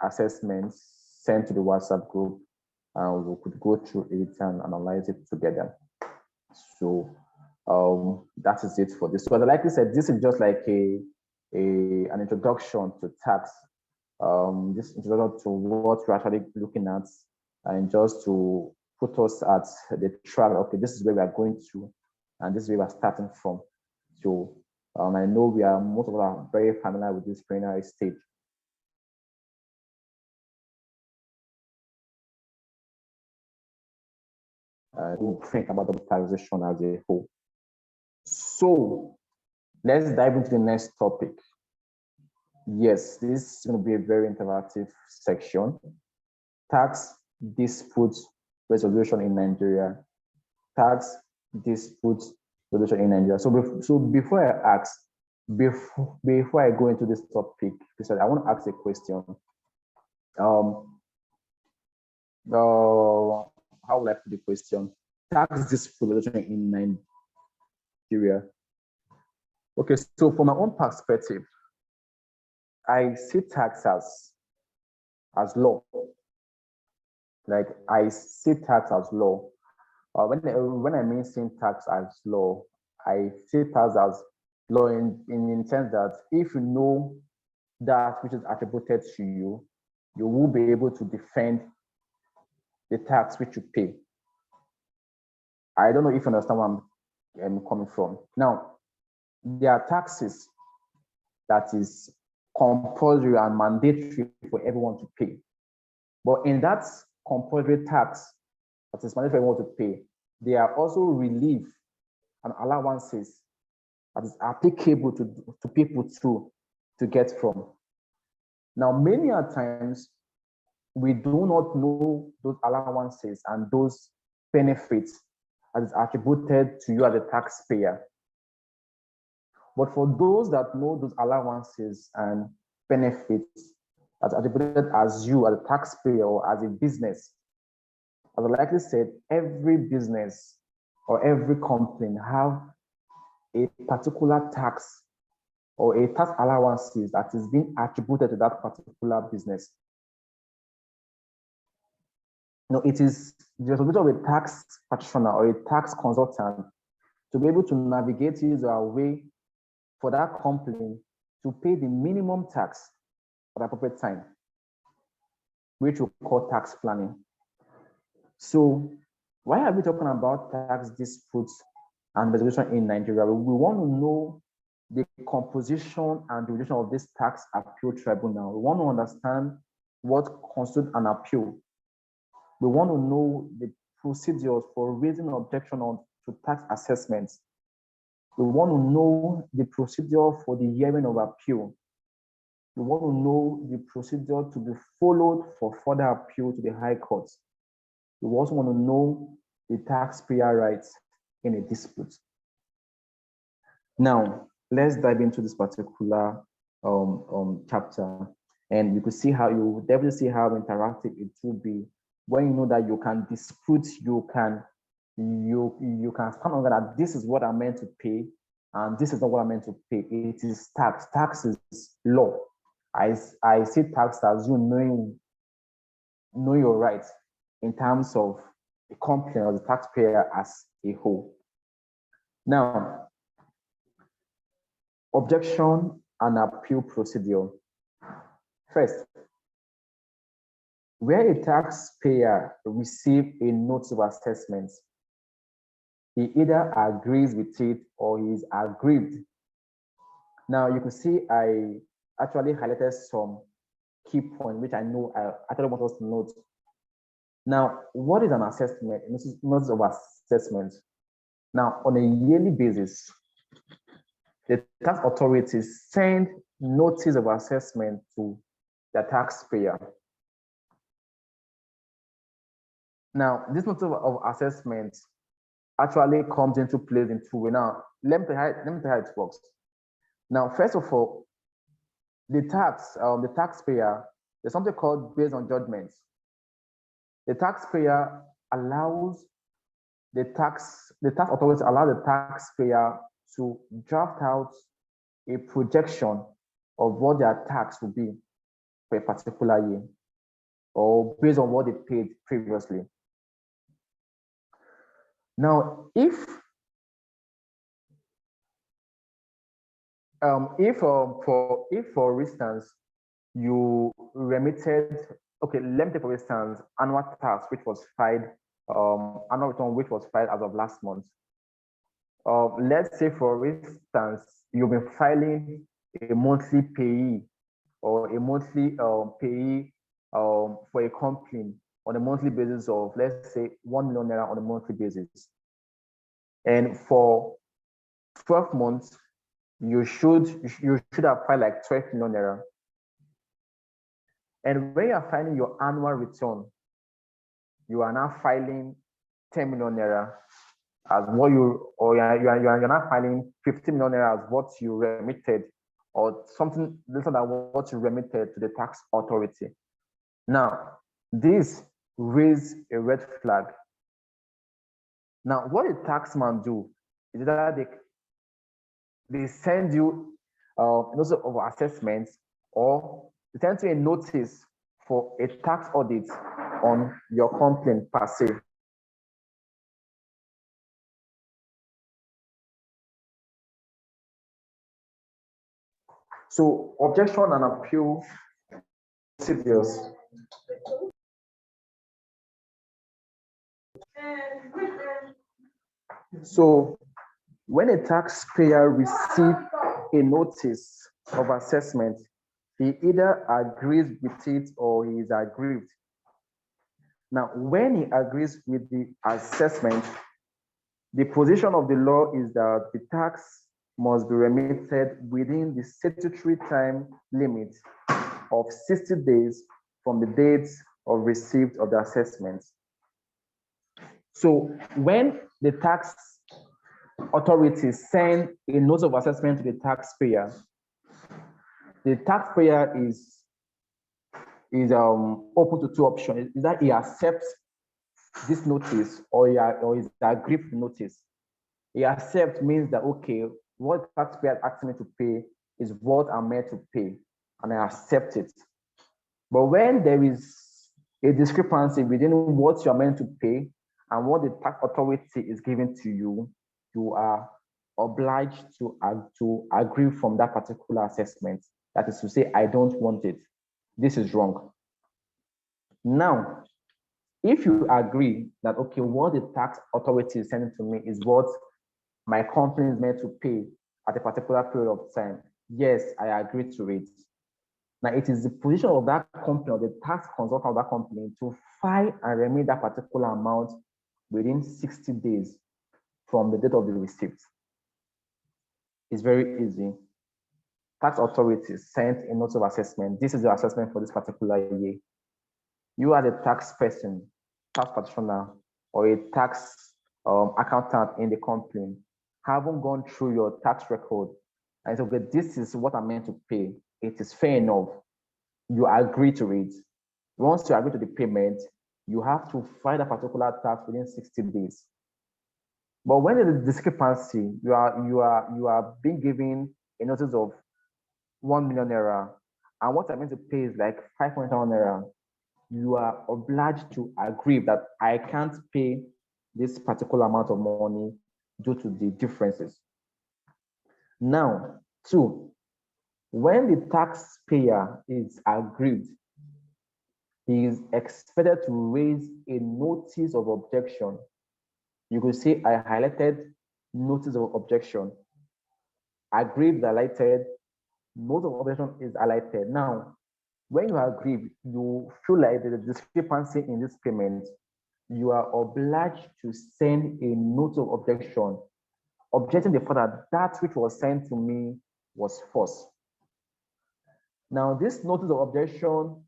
assessments sent to the WhatsApp group, and we could go through it and analyze it together. So that is it for this. So like I said, this is just like an introduction to tax. This introduction to what we're actually looking at, and just to put us at the track. Okay, this is where we are going to, and this is where we're starting from. So I know most of us are very familiar with this preliminary stage. Think about the taxation as a whole. So let's dive into the next topic. Yes, this is going to be a very interactive section. Tax dispute resolution in Nigeria. Tax dispute resolution in Nigeria. So before I ask, before I go into this topic, I want to ask a question. How would I put the question? Tax dispute resolution in Nigeria. Okay, so from my own perspective, I see tax as law. Like I see tax as law. When I mean seeing tax as law, I see tax as law in the sense that if you know that which is attributed to you, you will be able to defend the tax which you pay. I don't know if you understand where I'm coming from. Now, there are taxes that is compulsory and mandatory for everyone to pay. But in that compulsory tax that is mandatory for everyone to pay, there are also relief and allowances that is applicable to people to get from. Now, many a times, we do not know those allowances and those benefits that is attributed to you as a taxpayer. But for those that know those allowances and benefits that's attributed as you as a taxpayer or as a business, as I likely said, every business or every company have a particular tax or a tax allowances that is being attributed to that particular business. It is the responsibility of a tax practitioner or a tax consultant to be able to navigate his or her way for that company to pay the minimum tax at the appropriate time, which we call tax planning. So why are we talking about tax disputes and resolution in Nigeria? We want to know the composition and duration of this tax appeal tribunal. We want to understand what constitutes an appeal. We want to know the procedures for raising objection on to tax assessments. We want to know the procedure for the hearing of appeal. We want to know the procedure to be followed for further appeal to the High Court. We also want to know the taxpayer rights in a dispute. Now, let's dive into this particular chapter, and you could see how you definitely see how interactive it will be when you know that you can dispute, you can stand on that this is what I'm meant to pay, and this is not what I'm meant to pay. It is tax. Tax is law. I see tax as you know your rights in terms of the company or the taxpayer as a whole. Now, objection and appeal procedure. First, where a taxpayer receives a notice of assessment, he either agrees with it or he is aggrieved. Now, you can see I actually highlighted some key points, which I know I actually want us to note. Now, what is an assessment? Notice of assessment. Now, on a yearly basis, the tax authorities send notice of assessment to the taxpayer. Now, this notice of assessment actually comes into place in two ways. Now, let me tell you how it works. Now, first of all, the taxpayer, there's something called based on judgments. The taxpayer allows the tax authorities allow the taxpayer to draft out a projection of what their tax will be for a particular year, or based on what they paid previously. Now, if for instance you remitted, okay, let me take for instance annual tax which was filed, annual return which was filed as of last month. Let's say for instance you've been filing a monthly payee or a monthly payee for a company on a monthly basis of, let's say, 1 million naira on a monthly basis. And for 12 months, you should have filed like 12 million naira. And when you are filing your annual return, you are now filing 10 million naira as what you, or you're not filing 50 million naira as what you remitted, or something lesser than what you remitted to the tax authority. Now, this raises a red flag. Now, what the taxman do is that they send you notice of assessment, or they send you a notice for a tax audit on your company per se. So, objection and appeal procedures. So, when a taxpayer receives a notice of assessment, he either agrees with it or he is aggrieved. Now, when he agrees with the assessment, the position of the law is that the tax must be remitted within the statutory time limit of 60 days from the date of receipt of the assessment. So when the tax authorities send a notice of assessment to the taxpayer is open to two options. Is that he accepts this notice or is aggrieved with the notice. He accepts means that, okay, what the taxpayer is asking me to pay is what I'm meant to pay, and I accept it. But when there is a discrepancy within what you're meant to pay and what the tax authority is giving to you, you are obliged to agree from that particular assessment. That is to say, I don't want it. This is wrong. Now, if you agree that, okay, what the tax authority is sending to me is what my company is meant to pay at a particular period of time, yes, I agree to it. Now, it is the position of that company or the tax consultant of that company to file and remit that particular amount within 60 days from the date of the receipt. It's very easy. Tax authorities sent a notice of assessment. This is your assessment for this particular year. You as a tax person, tax practitioner, or a tax accountant in the company haven't gone through your tax record and say, okay, this is what I'm meant to pay. It is fair enough. You agree to it. Once you agree to the payment, you have to file a particular tax within 60 days. But when there is discrepancy, you are being given a notice of 1 million naira, and what I'm meant to pay is like 500 naira. You are obliged to agree that I can't pay this particular amount of money due to the differences. Now, two, when the taxpayer is aggrieved, he is expected to raise a notice of objection. You could say I highlighted notice of objection. Aggrieved, highlighted, notice of objection is highlighted. Now, when you agree, you feel like there's a discrepancy in this payment, you are obliged to send a notice of objection, objecting the fact that that which was sent to me was false. Now, this notice of objection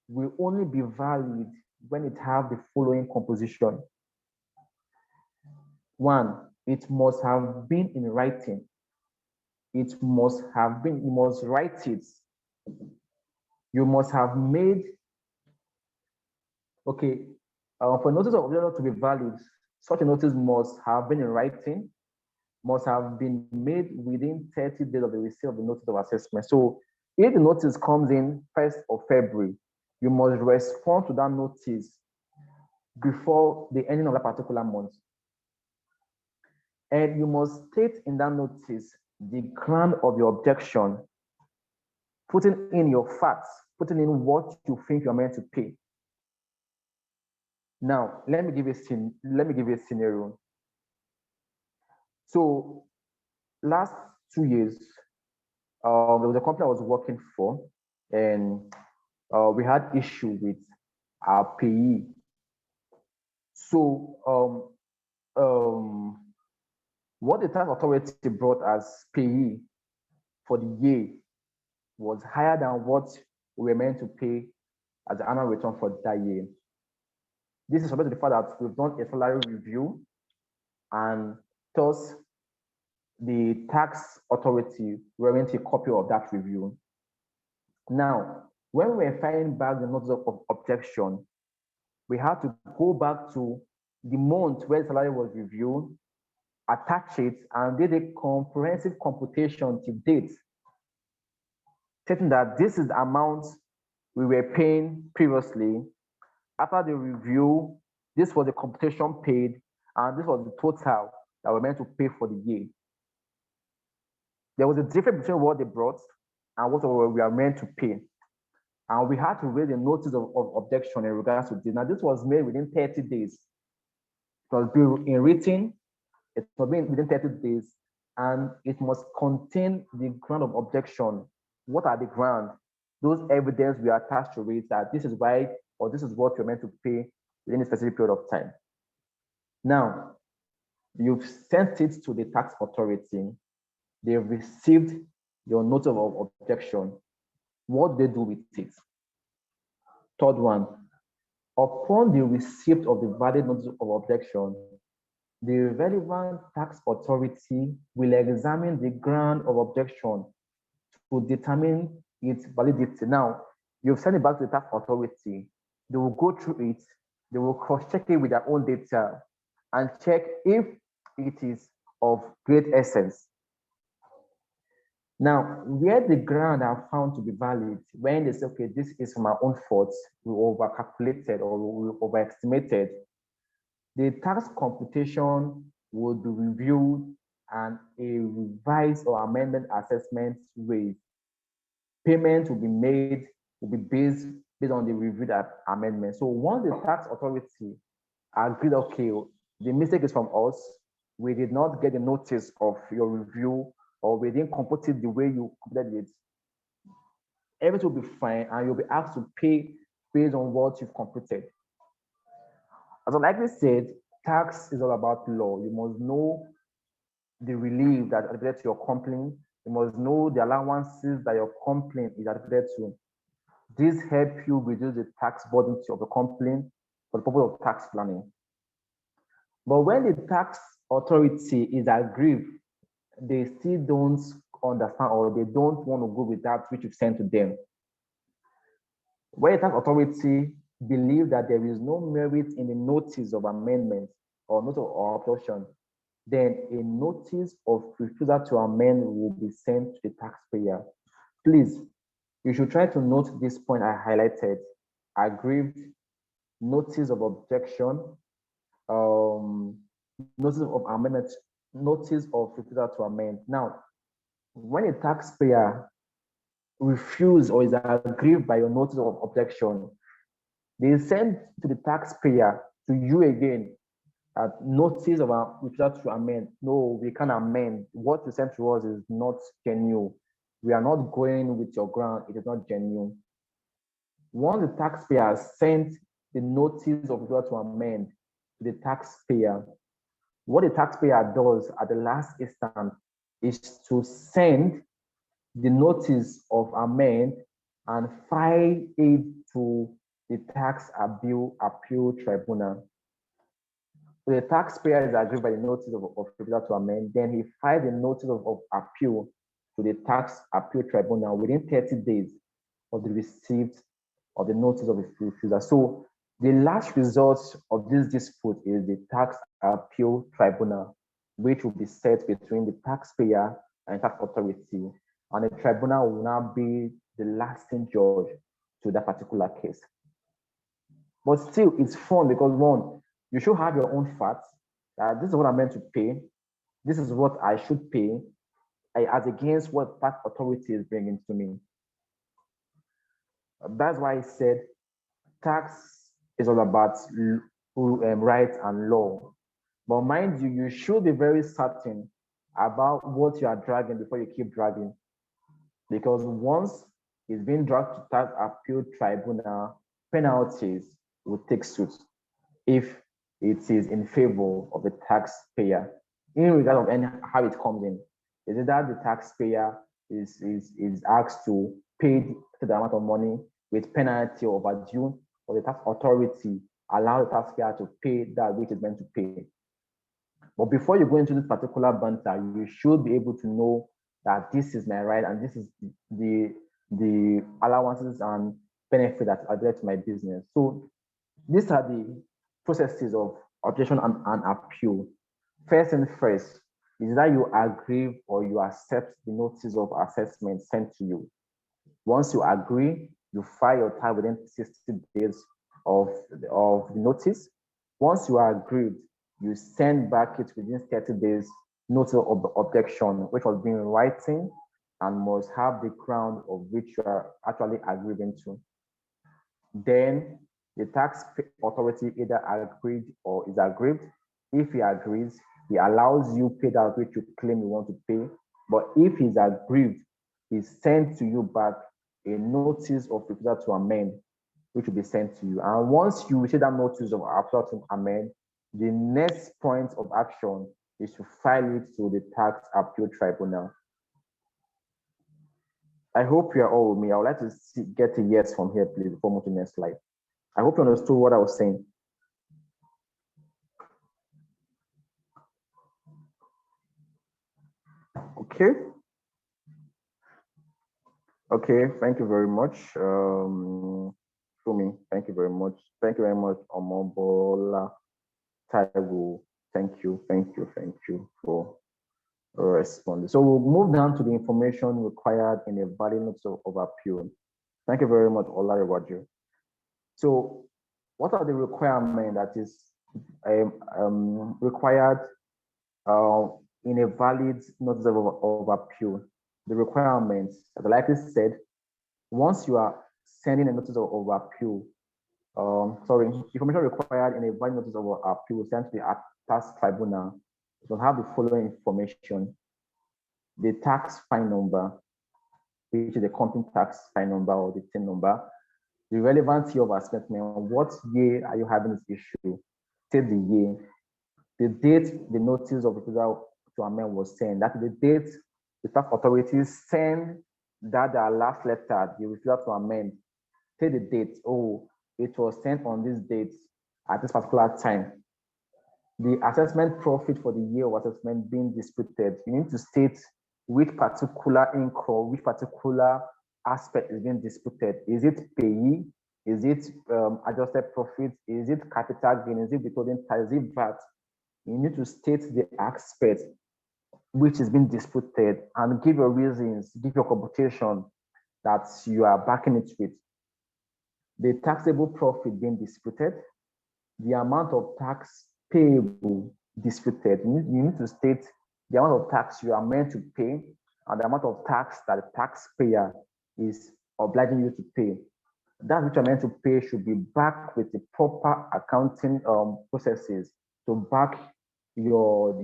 will only be valid when it has the following composition. One, it must have been in writing. It must have been, you must write it. You must have made, okay, for notice of objection to be valid, such a notice must have been in writing, must have been made within 30 days of the receipt of the notice of assessment. So if the notice comes in 1st of February, you must respond to that notice before the ending of that particular month. And you must state in that notice the ground of your objection, putting in your facts, putting in what you think you're meant to pay. Now, let me give you a scenario. So, last 2 years, there was a company I was working for, and we had issue with our payee. So, what the tax authority brought as payee for the year was higher than what we were meant to pay as the annual return for that year. This is subject to the fact that we've done a salary review, and thus the tax authority warrants a copy of that review. Now, when we're filing back the notice of objection, we had to go back to the month where the salary was reviewed, attach it, and did a comprehensive computation to date, stating that this is the amount we were paying previously. After the review, this was the computation paid, and this was the total that we're meant to pay for the year. There was a difference between what they brought and what we are meant to pay. And we had to raise a notice of objection in regards to this. Now, this was made within 30 days. It was in written, it was made within 30 days, and it must contain the ground of objection. What are the grounds? Those evidence we are attached to it that this is why, or this is what you're meant to pay within a specific period of time. Now, you've sent it to the tax authority. They've received your notice of objection. What they do with it? Third one, upon the receipt of the valid notice of objection, the relevant tax authority will examine the ground of objection to determine its validity. Now, you've sent it back to the tax authority. They will go through it. They will cross-check it with their own data and check if it is of great essence. Now, where the ground are found to be valid, when they say, okay, this is from our own fault, we over-calculated or we overestimated, the tax computation will be reviewed and a revised or amendment assessment raised. Payment will be made, will be based on the reviewed amendment. So once the tax authority agreed, okay, the mistake is from us, we did not get a notice of your review, or we didn't compute it the way you computed it, everything will be fine, and you'll be asked to pay based on what you've computed. As I likely said, tax is all about law. You must know the relief that related to your complaint. You must know the allowances that your complaint is related to. This helps you reduce the tax burden of the complaint for the purpose of tax planning. But when the tax authority is aggrieved, they still don't understand or they don't want to go with that which you've sent to them. When the tax authority believes that there is no merit in the notice of amendment or notice of obstruction, then a notice of refusal to amend will be sent to the taxpayer. Please, you should try to note this point I highlighted: aggrieved, notice of objection, notice of amendment, notice of refusal to amend. Now, when a taxpayer refuses or is aggrieved by your notice of objection, they send to the taxpayer, to you again, a notice of a refusal to amend. No, we can't amend. What you sent to us is not genuine. We are not going with your ground. It is not genuine. Once the taxpayer sent the notice of refusal to amend to the taxpayer, what the taxpayer does at the last instant is to send the notice of amend and file it to the tax appeal tribunal. So the taxpayer is aggrieved by the notice of refusal to amend, then he files the notice of appeal to the tax appeal tribunal within 30 days of the receipt of the notice of refusal. So the last result of this dispute is the tax appeal tribunal, which will be set between the taxpayer and tax authority, and the tribunal will now be the lasting judge to that particular case. But still, it's fun because one, you should have your own facts. This is what I'm meant to pay. This is what I should pay, as against what tax authority is bringing to me. That's why I said tax is all about right and law. But mind you, you should be very certain about what you are dragging before you keep dragging. Because once it's been dragged to tax appeal tribunal, penalties will take suit if it is in favor of the taxpayer, in regard of how it comes in. Is it that the taxpayer is asked to pay the amount of money with penalty overdue, or the tax authority allow the taxpayer to pay that which is meant to pay? But before you go into this particular banter, you should be able to know that this is my right and this is the allowances and benefit that are related to my business. So these are the processes of objection and appeal. First thing first is that you agree or you accept the notice of assessment sent to you. Once you agree, you file your time within 60 days of the notice. Once you are agreed, you send back it within 30 days notice of objection, which was being in writing and must have the ground of which you are actually agreeing to. Then the tax authority either agreed or is aggrieved. If he agrees, he allows you pay that which you claim you want to pay. But if he's aggrieved, he sends to you back a notice of refusal to amend, which will be sent to you. And once you receive that notice of refusal to amend, the next point of action is to file it to the tax appeal tribunal. I hope you are all with me. I would like to get a yes from here, please, before moving to the next slide. I hope you understood what I was saying. Okay. Okay, thank you very much. Fumi, thank you very much. Thank you very much, Omobola Taiwo. Thank you for responding. So we'll move down to the information required in a valid notice of appeal. Thank you very much, Olarewaju. So what are the requirements that is required in a valid notice of appeal? The requirements, as I likely said, once you are sending a notice of appeal, information required in a valid notice of appeal sent to the tax tribunal will have the following information: the tax fine number, which is the company tax fine number or the TIN number, the relevant year of assessment. What year are you having this issue? State the year. the date the notice of refusal to amend was sent. That's the date the tax authorities send that their last letter, the refusal to amend. Take the date. Oh, it was sent on this date at this particular time. The assessment profit for the year of assessment being disputed, you need to state which particular income, which particular aspect is being disputed. Is it payee? Is it adjusted profit? Is it capital gain? Is it withholding tax? Is it VAT? You need to state the aspect which is being disputed and give your reasons, give your computation that you are backing it with. The taxable profit being disputed, the amount of tax payable disputed. You need to state the amount of tax you are meant to pay and the amount of tax that the taxpayer is obliging you to pay. That which you're meant to pay should be backed with the proper accounting processes to back your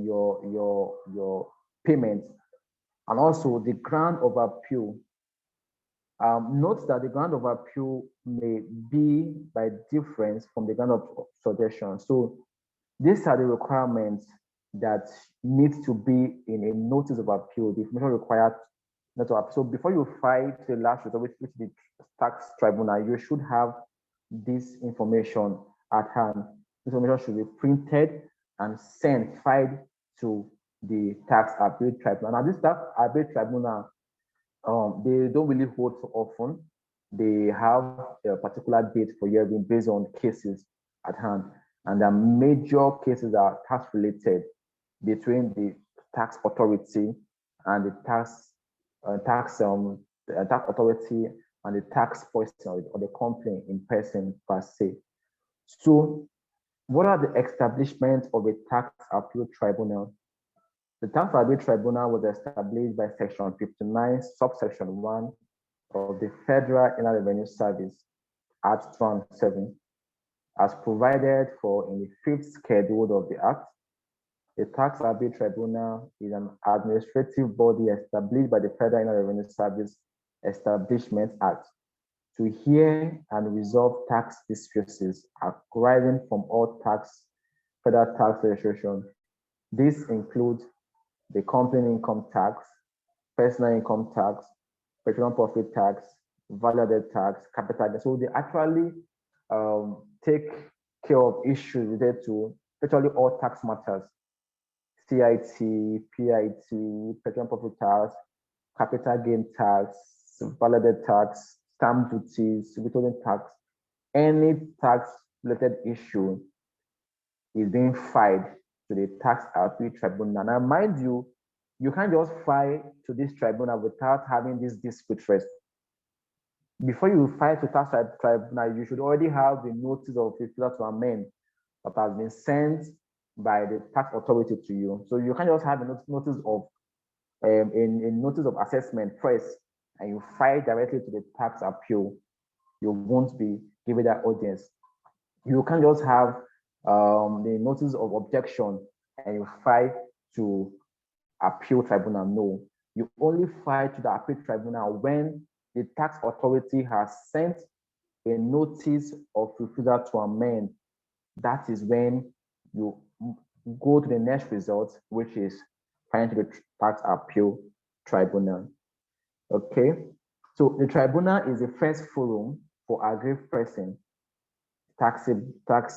payment. And also the ground of appeal. Note that the ground of appeal may be by difference from the ground of suggestion. So these are the requirements that need to be in a notice of appeal, the information required not to appeal. So before you file to the last resort, which is the tax tribunal, you should have this information at hand. This information should be printed and sent, filed to the tax appeal tribunal. Now, this tax appeal tribunal, they don't really hold so often. They have a particular date for hearing based on cases at hand. And the major cases are tax related between the tax authority and the tax authority and the tax person or the company in person per se. So what are the establishments of a tax appeal tribunal? The tax appeal tribunal was established by section 59, subsection 1 of the Federal Inland Revenue Service Act 207, as provided for in the 5th schedule of the Act. The tax appeal tribunal is an administrative body established by the Federal Inland Revenue Service Establishment Act to hear and resolve tax disputes arising from all federal tax legislation. This includes the company income tax, personal income tax, personal profit tax, value-added tax, capital tax. So they actually take care of issues related to virtually all tax matters: CIT, PIT, personal profit tax, capital gain tax, value-added tax, stamp duties, withholding tax. Any tax-related issue is being filed to the tax appeal tribunal. Now, mind you, you can't just file to this tribunal without having this dispute first. Before you file to tax tribunal, you should already have the notice of refusal to amend that has been sent by the tax authority to you. So you can't just have a notice of a notice of assessment first and you file directly to the tax appeal. You won't be given that audience. You can't just have the notice of objection and you file to appeal tribunal. No, you only file to the appeal tribunal when the tax authority has sent a notice of refusal to amend. That is when you go to the next result, which is filing to the tax appeal tribunal. Okay, so the tribunal is the first forum for aggrieved person, taxpayers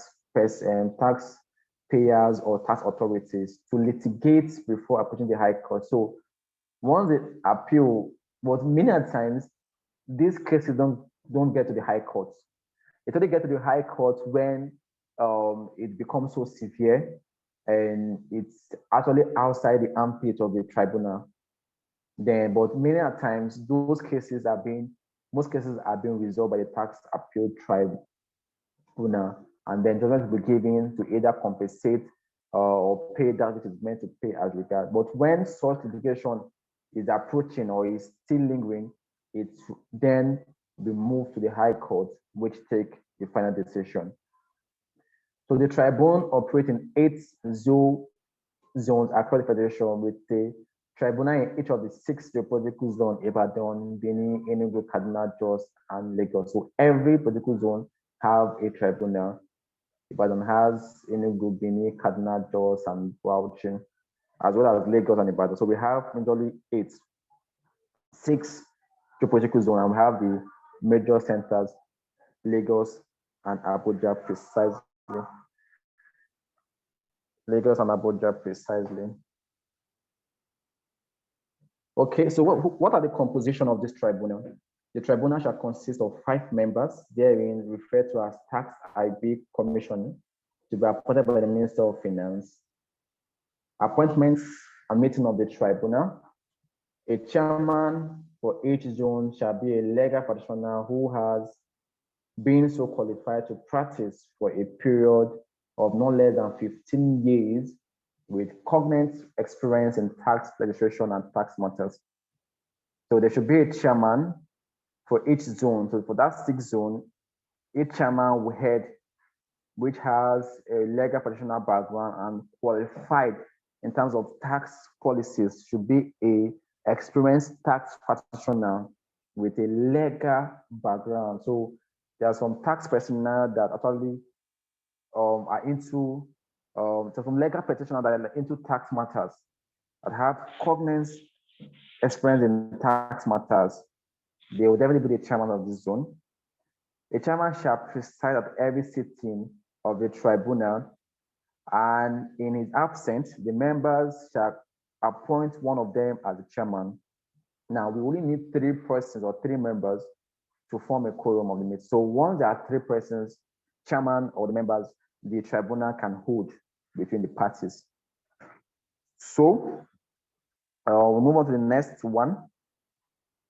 or tax authorities to litigate before approaching the High Court. So once the appeal, but many times these cases don't get to the High Court. It only get to the High Court when it becomes so severe and it's actually outside the ambit of the tribunal. Then, but many times most cases are being resolved by the tax appeal tribunal, and then judgment will be given to either compensate or pay that which is meant to pay as regard. But when such litigation is approaching or is still lingering, it then be moved to the High Court, which take the final decision. So the tribunal operates in 8 zones across the federation, with the tribunal in each of the 6 political zones: Ibadan, Benin, Enugu, Kaduna, Jos, and Lagos. So every political zone have a tribunal. Ibadan has Enugu, Benin, Kaduna, Jos, and Bauchi, as well as Lagos and Ibadan. So we have majorly 6 geopolitical zones, and we have the major centers, Lagos and Abuja precisely. Lagos and Abuja precisely. Okay, so what are the composition of this tribunal? The tribunal shall consist of 5 members, therein referred to as Tax IB Commission, to be appointed by the Minister of Finance. Appointments and meeting of the tribunal. A chairman for each zone shall be a legal practitioner who has been so qualified to practice for a period of no less than 15 years with cognate experience in tax legislation and tax matters. So there should be a chairman for each zone. So for that 6th zone, each chairman will head, which has a legal practitioner background and qualified in terms of tax policies, should be a experienced tax practitioner with a legal background. So there are some tax personnel that actually are into, so some legal practitioners that are into tax matters, that have cognate experience in tax matters. They will definitely be the chairman of this zone. A chairman shall preside at every sitting of the tribunal, and in his absence, the members shall appoint one of them as the chairman. Now, we only need 3 persons or 3 members to form a quorum of the meeting. So once there are 3 persons, chairman or the members, the tribunal can hold between the parties. So we'll move on to the next one,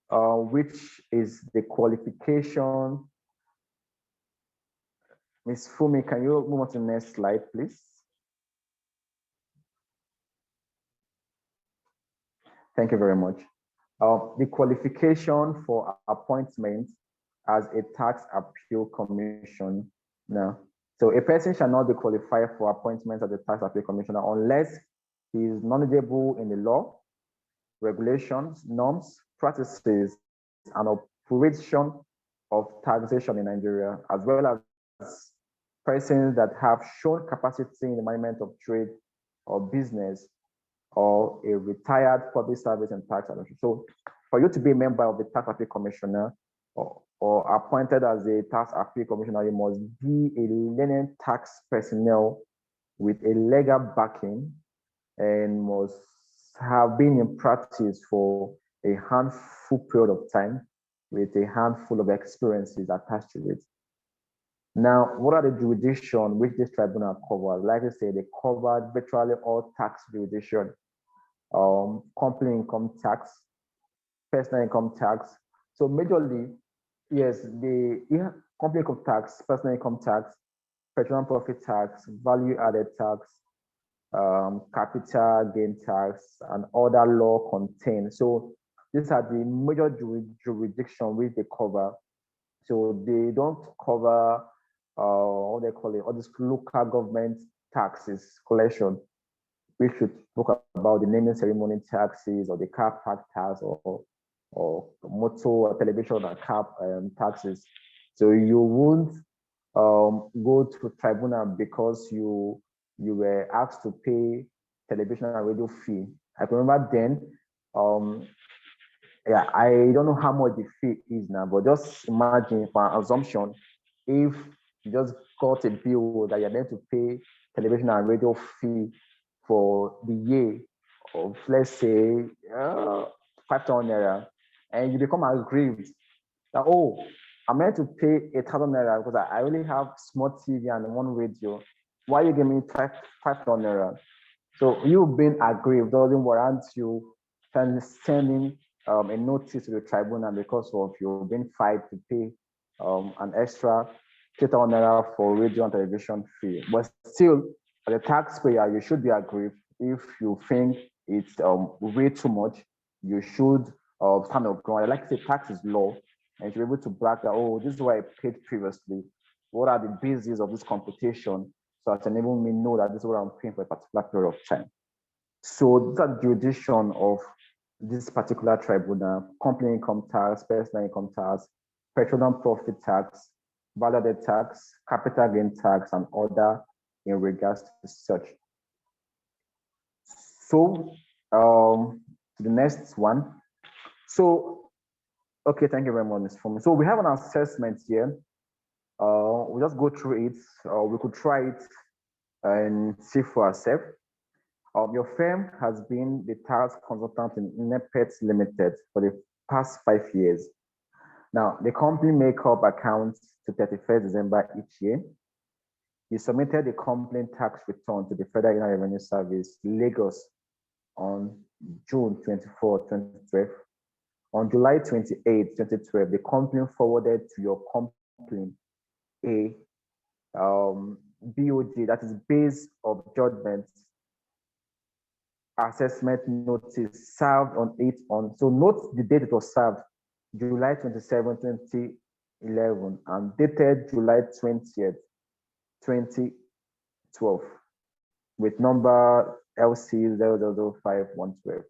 which is the qualification. Ms. Fumi, can you move on to the next slide, please? Thank you very much. The qualification for appointment as a tax appeal commissioner. So a person shall not be qualified for appointment as a tax appeal commissioner unless he is knowledgeable in the law, regulations, norms, practices, and operation of taxation in Nigeria, as well as persons that have shown capacity in the management of trade or business, or a retired public service and tax administration. So for you to be a member of the tax appeal commissioner or appointed as a tax appeal commissioner, you must be a learned tax personnel with a legal backing and must have been in practice for a handful period of time with a handful of experiences attached to it. Now, what are the jurisdictions which this tribunal covers? Like I say, they covered virtually all tax jurisdiction, company income tax, personal income tax. So majorly, yes, the company income tax, personal income tax, petroleum profit tax, value added tax, capital gain tax, and other law contained. So these are the major jurisdiction which they cover. So they don't cover what they call it, all this local government taxes collection. We should talk about the naming ceremony taxes or the car park tax or motor or television or car taxes. So you won't go to tribunal because you were asked to pay television and radio fee. I can remember then, yeah, I don't know how much the fee is now, but just imagine for an assumption, if you just got a bill that you're meant to pay television and radio fee for the year of, let's say, 5,000 naira, and you become aggrieved that, oh, I'm meant to pay 8,000 naira because I only have small TV and one radio. Why are you giving me 5,000 naira? So you being aggrieved doesn't warrant you sending a notice to the tribunal because of you being fined to pay an extra 3,000 naira for radio and television fee. But still, as a taxpayer, you should be aggrieved. If you think it's way too much, you should stand up ground. I like to say tax is law, and you should be able to brag that, oh, this is what I paid previously. What are the bases of this computation? So it enable me know that this is what I'm paying for a particular period of time. So these are the jurisdiction of this particular tribunal: company income tax, personal income tax, petroleum profit tax, value-added tax, capital gain tax, and other in regards to such. So the next one. So, okay, thank you very much for me. So we have an assessment here. We'll just go through it. We could try it and see for ourselves. Your firm has been the tax consultant in NEPET Limited for the past 5 years. Now, the company make up accounts to 31st December each year. You submitted the company tax return to the Federal Inland Revenue Service, Lagos, on June 24, 2012. On July 28, 2012, the company forwarded to your company a BOJ, that is base of judgment assessment notice served on 8 on. So note the date it was served, July 27, 2011, and dated July 20th, 2012, with number LC 005-112.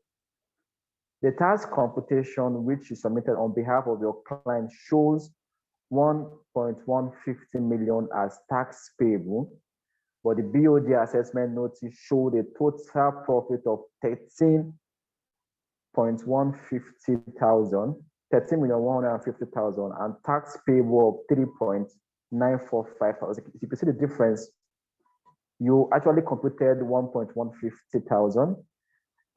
The tax computation which you submitted on behalf of your client shows 1.150 million as tax payable, but the BOD assessment notice showed a total profit of 13,150,000, and tax payable of 3.945,000. You can see the difference. You actually computed 1.150,000,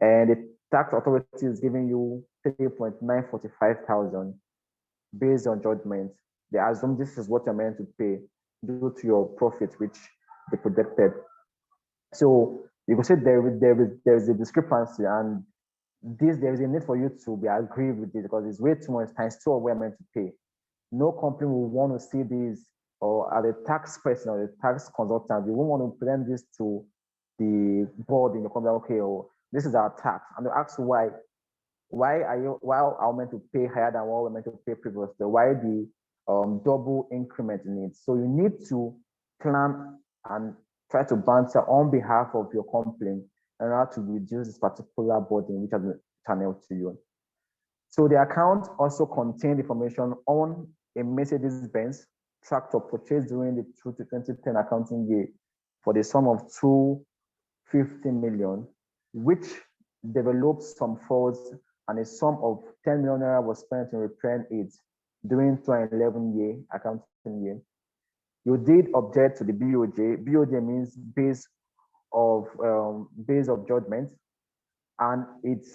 and the tax authority is giving you 3.945,000 based on judgment. They assume this is what you're meant to pay due to your profit, which they projected. So you can say there is a discrepancy, and there is a need for you to be agreed with this because it's way too much times 2 of what we're meant to pay. No company will want to see this, or as a tax person or a tax consultant, you won't want to present this to the board in the company. Okay, oh, this is our tax, and they ask why are you meant to pay higher than what we're meant to pay previously? Why the double increment in it? So you need to plan and try to banter on behalf of your company in order to reduce this particular burden which has been channeled to you. So the account also contained information on a Mercedes-Benz tractor purchased during the 2010 accounting year for the sum of 250 million, which developed some faults, and a sum of 10 million naira was spent in repairing it during 2011 year accounting year. You did object to the BOJ. BOJ means base of judgment, and it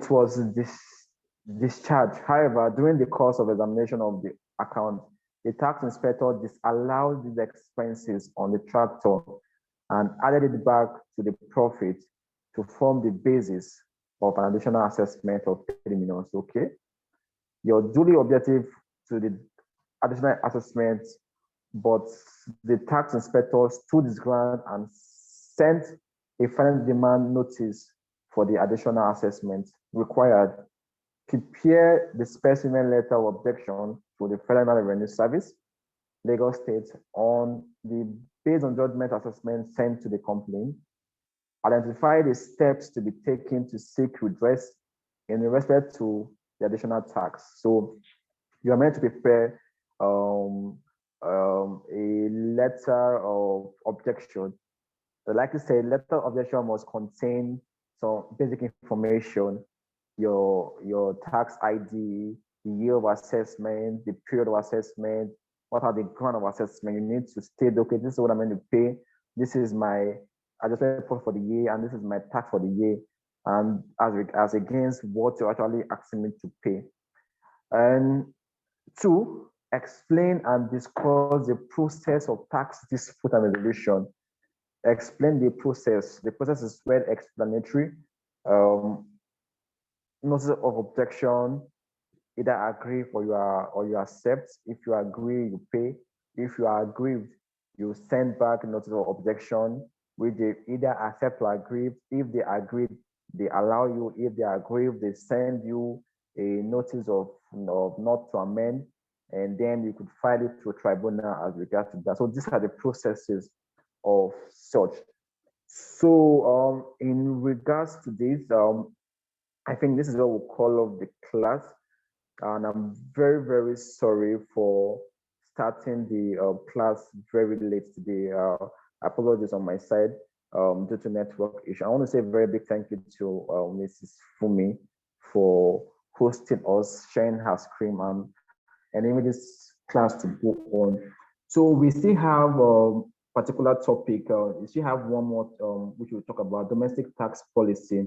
was discharged. However, during the course of examination of the account, the tax inspector disallowed these expenses on the tractor and added it back to the profit to form the basis of an additional assessment of 3 million. Okay, you're duly objective to the additional assessment, but the tax inspector stood his ground and sent a final demand notice for the additional assessment required. Prepare the specimen letter of objection to the Federal Revenue Service, Lagos State, on the based on judgment assessment sent to the company. Identify the steps to be taken to seek redress in respect to the additional tax. So you are meant to prepare a letter of objection. Like I said, letter of objection must contain some basic information, your tax ID, the year of assessment, the period of assessment, what are the ground of assessment. You need to state, okay, this is what I'm going to pay. This is my adjusted profit for the year, and this is my tax for the year, and as against what you're actually asking me to pay. And 2, explain and discuss the process of tax dispute and resolution. Explain the process. The process is well explanatory. Notice of objection, either agree or you accept. If you agree, you pay. If you are aggrieved, you send back notice of objection, which they either accept or agree. If they agree, they allow you. If they agree, they send you a notice of not to amend, and then you could file it to a tribunal as regards to that. So these are the processes of such. So in regards to this, I think this is what we'll call off the class. and I'm very, very sorry for starting the class very late today. Apologies on my side due to network issue. I want to say a very big thank you to Mrs. Fumi for hosting us, sharing her screen, and even this class to go on. So we still have a particular topic. We still have one more which we'll talk about, domestic tax policy,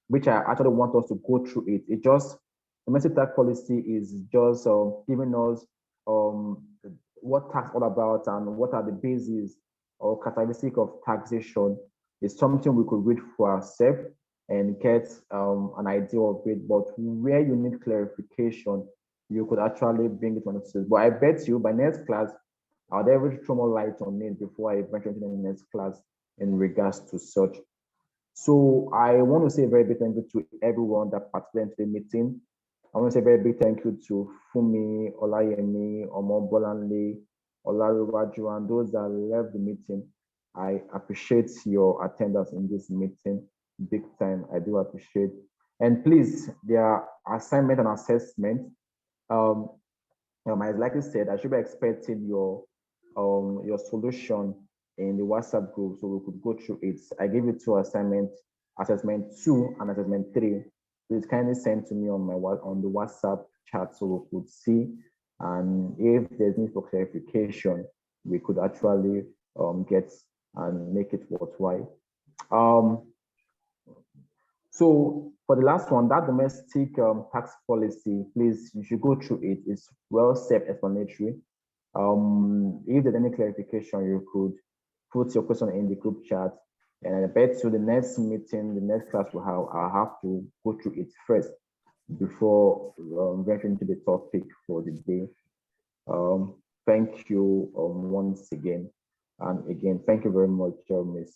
which I actually want us to go through it. It just, domestic tax policy is just giving us what tax all about and what are the bases or characteristic of taxation. Is something we could read for ourselves and get an idea of it. But where you need clarification, you could actually bring it on the. But I bet you by next class, I'll definitely throw more light on it before I venture into the next class in regards to such. So I want to say a very big thank you to everyone that participated in the meeting. I want to say a very big thank you to Fumi, Olayemi, Omobolanle, Olariwaju, and those that left the meeting. I appreciate your attendance in this meeting big time. I do appreciate. And please, their assignment and assessment. As likely said, I should be expecting your solution in the WhatsApp group so we could go through it. I gave you two assignments, assessment 2 and assessment 3. Please kindly send to me on the WhatsApp chat so we could see, and if there's need for clarification, we could actually get and make it worthwhile. So for the last one, that domestic tax policy, please, you should go through it. It's well self-explanatory. If there's any clarification, you could put your question in the group chat. And I bet you the next meeting, the next class we'll have, I'll have to go through it first before venturing into the topic for the day. Thank you once again. And again, thank you very much, Miss.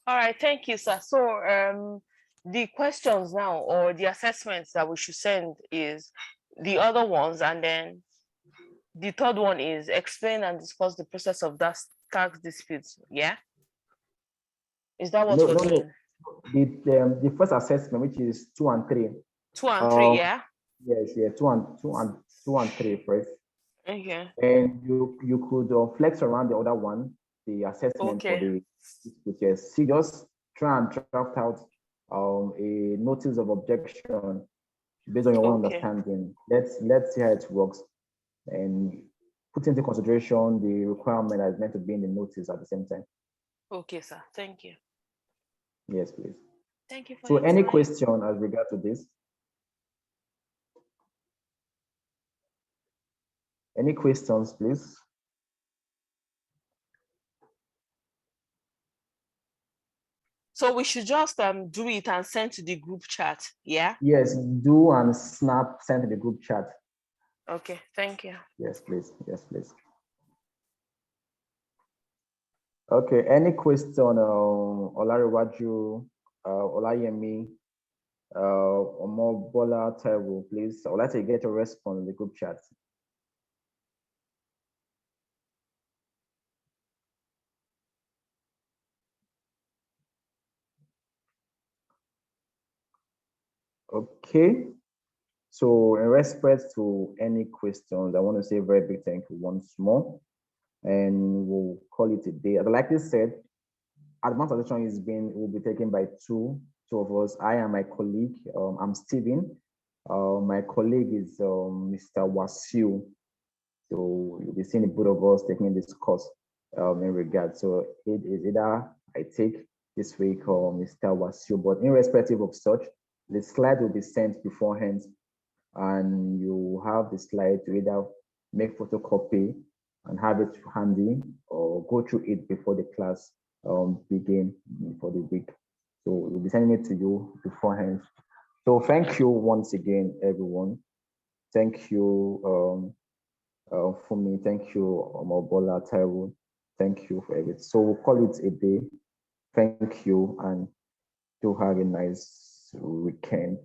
All right, thank you, sir. So the questions now or the assessments that we should send is the other ones, and then the third one is explain and discuss the process of that tax disputes. Yeah, is that what we're doing? The first assessment, which is 2 and 3. 2 and 3, yeah. Yes, yeah, 2 and 3 first. Okay. And you could flex around the other one, the assessment for the dispute. Yes, see, just try and draft out a notice of objection based on your own understanding. Let's see how it works, and put into consideration the requirement that is meant to be in the notice at the same time. Okay, sir. Thank you. Yes, please. Thank you for so any question as regard to this? Any questions, please? So we should just do it and send to the group chat, yeah? Yes, do and send to the group chat. Okay, thank you. Yes, please. Yes, please. Okay, any question, Olariwaju, Olayemi, Omobola Taiwo, please? I would like to get a response in the group chat. Okay, so in respect to any questions, I want to say a very big thank you once more, and we'll call it a day. As I likely said, Advanced Taxation will be taken by two of us. I and my colleague. I'm Stephen. My colleague is Mr. Wasiu. So you'll be seeing the both of us taking this course in regard. So it is either I take this week or Mr. Wasiu. But irrespective of such, the slide will be sent beforehand, and you have the slide to either make photocopy and have it handy or go through it before the class begin for the week. So we'll be sending it to you beforehand. So thank you once again, everyone. Thank you for me. Thank you, Omobola Taiwo. Thank you for everything. So we'll call it a day. Thank you, and do have a nice weekend.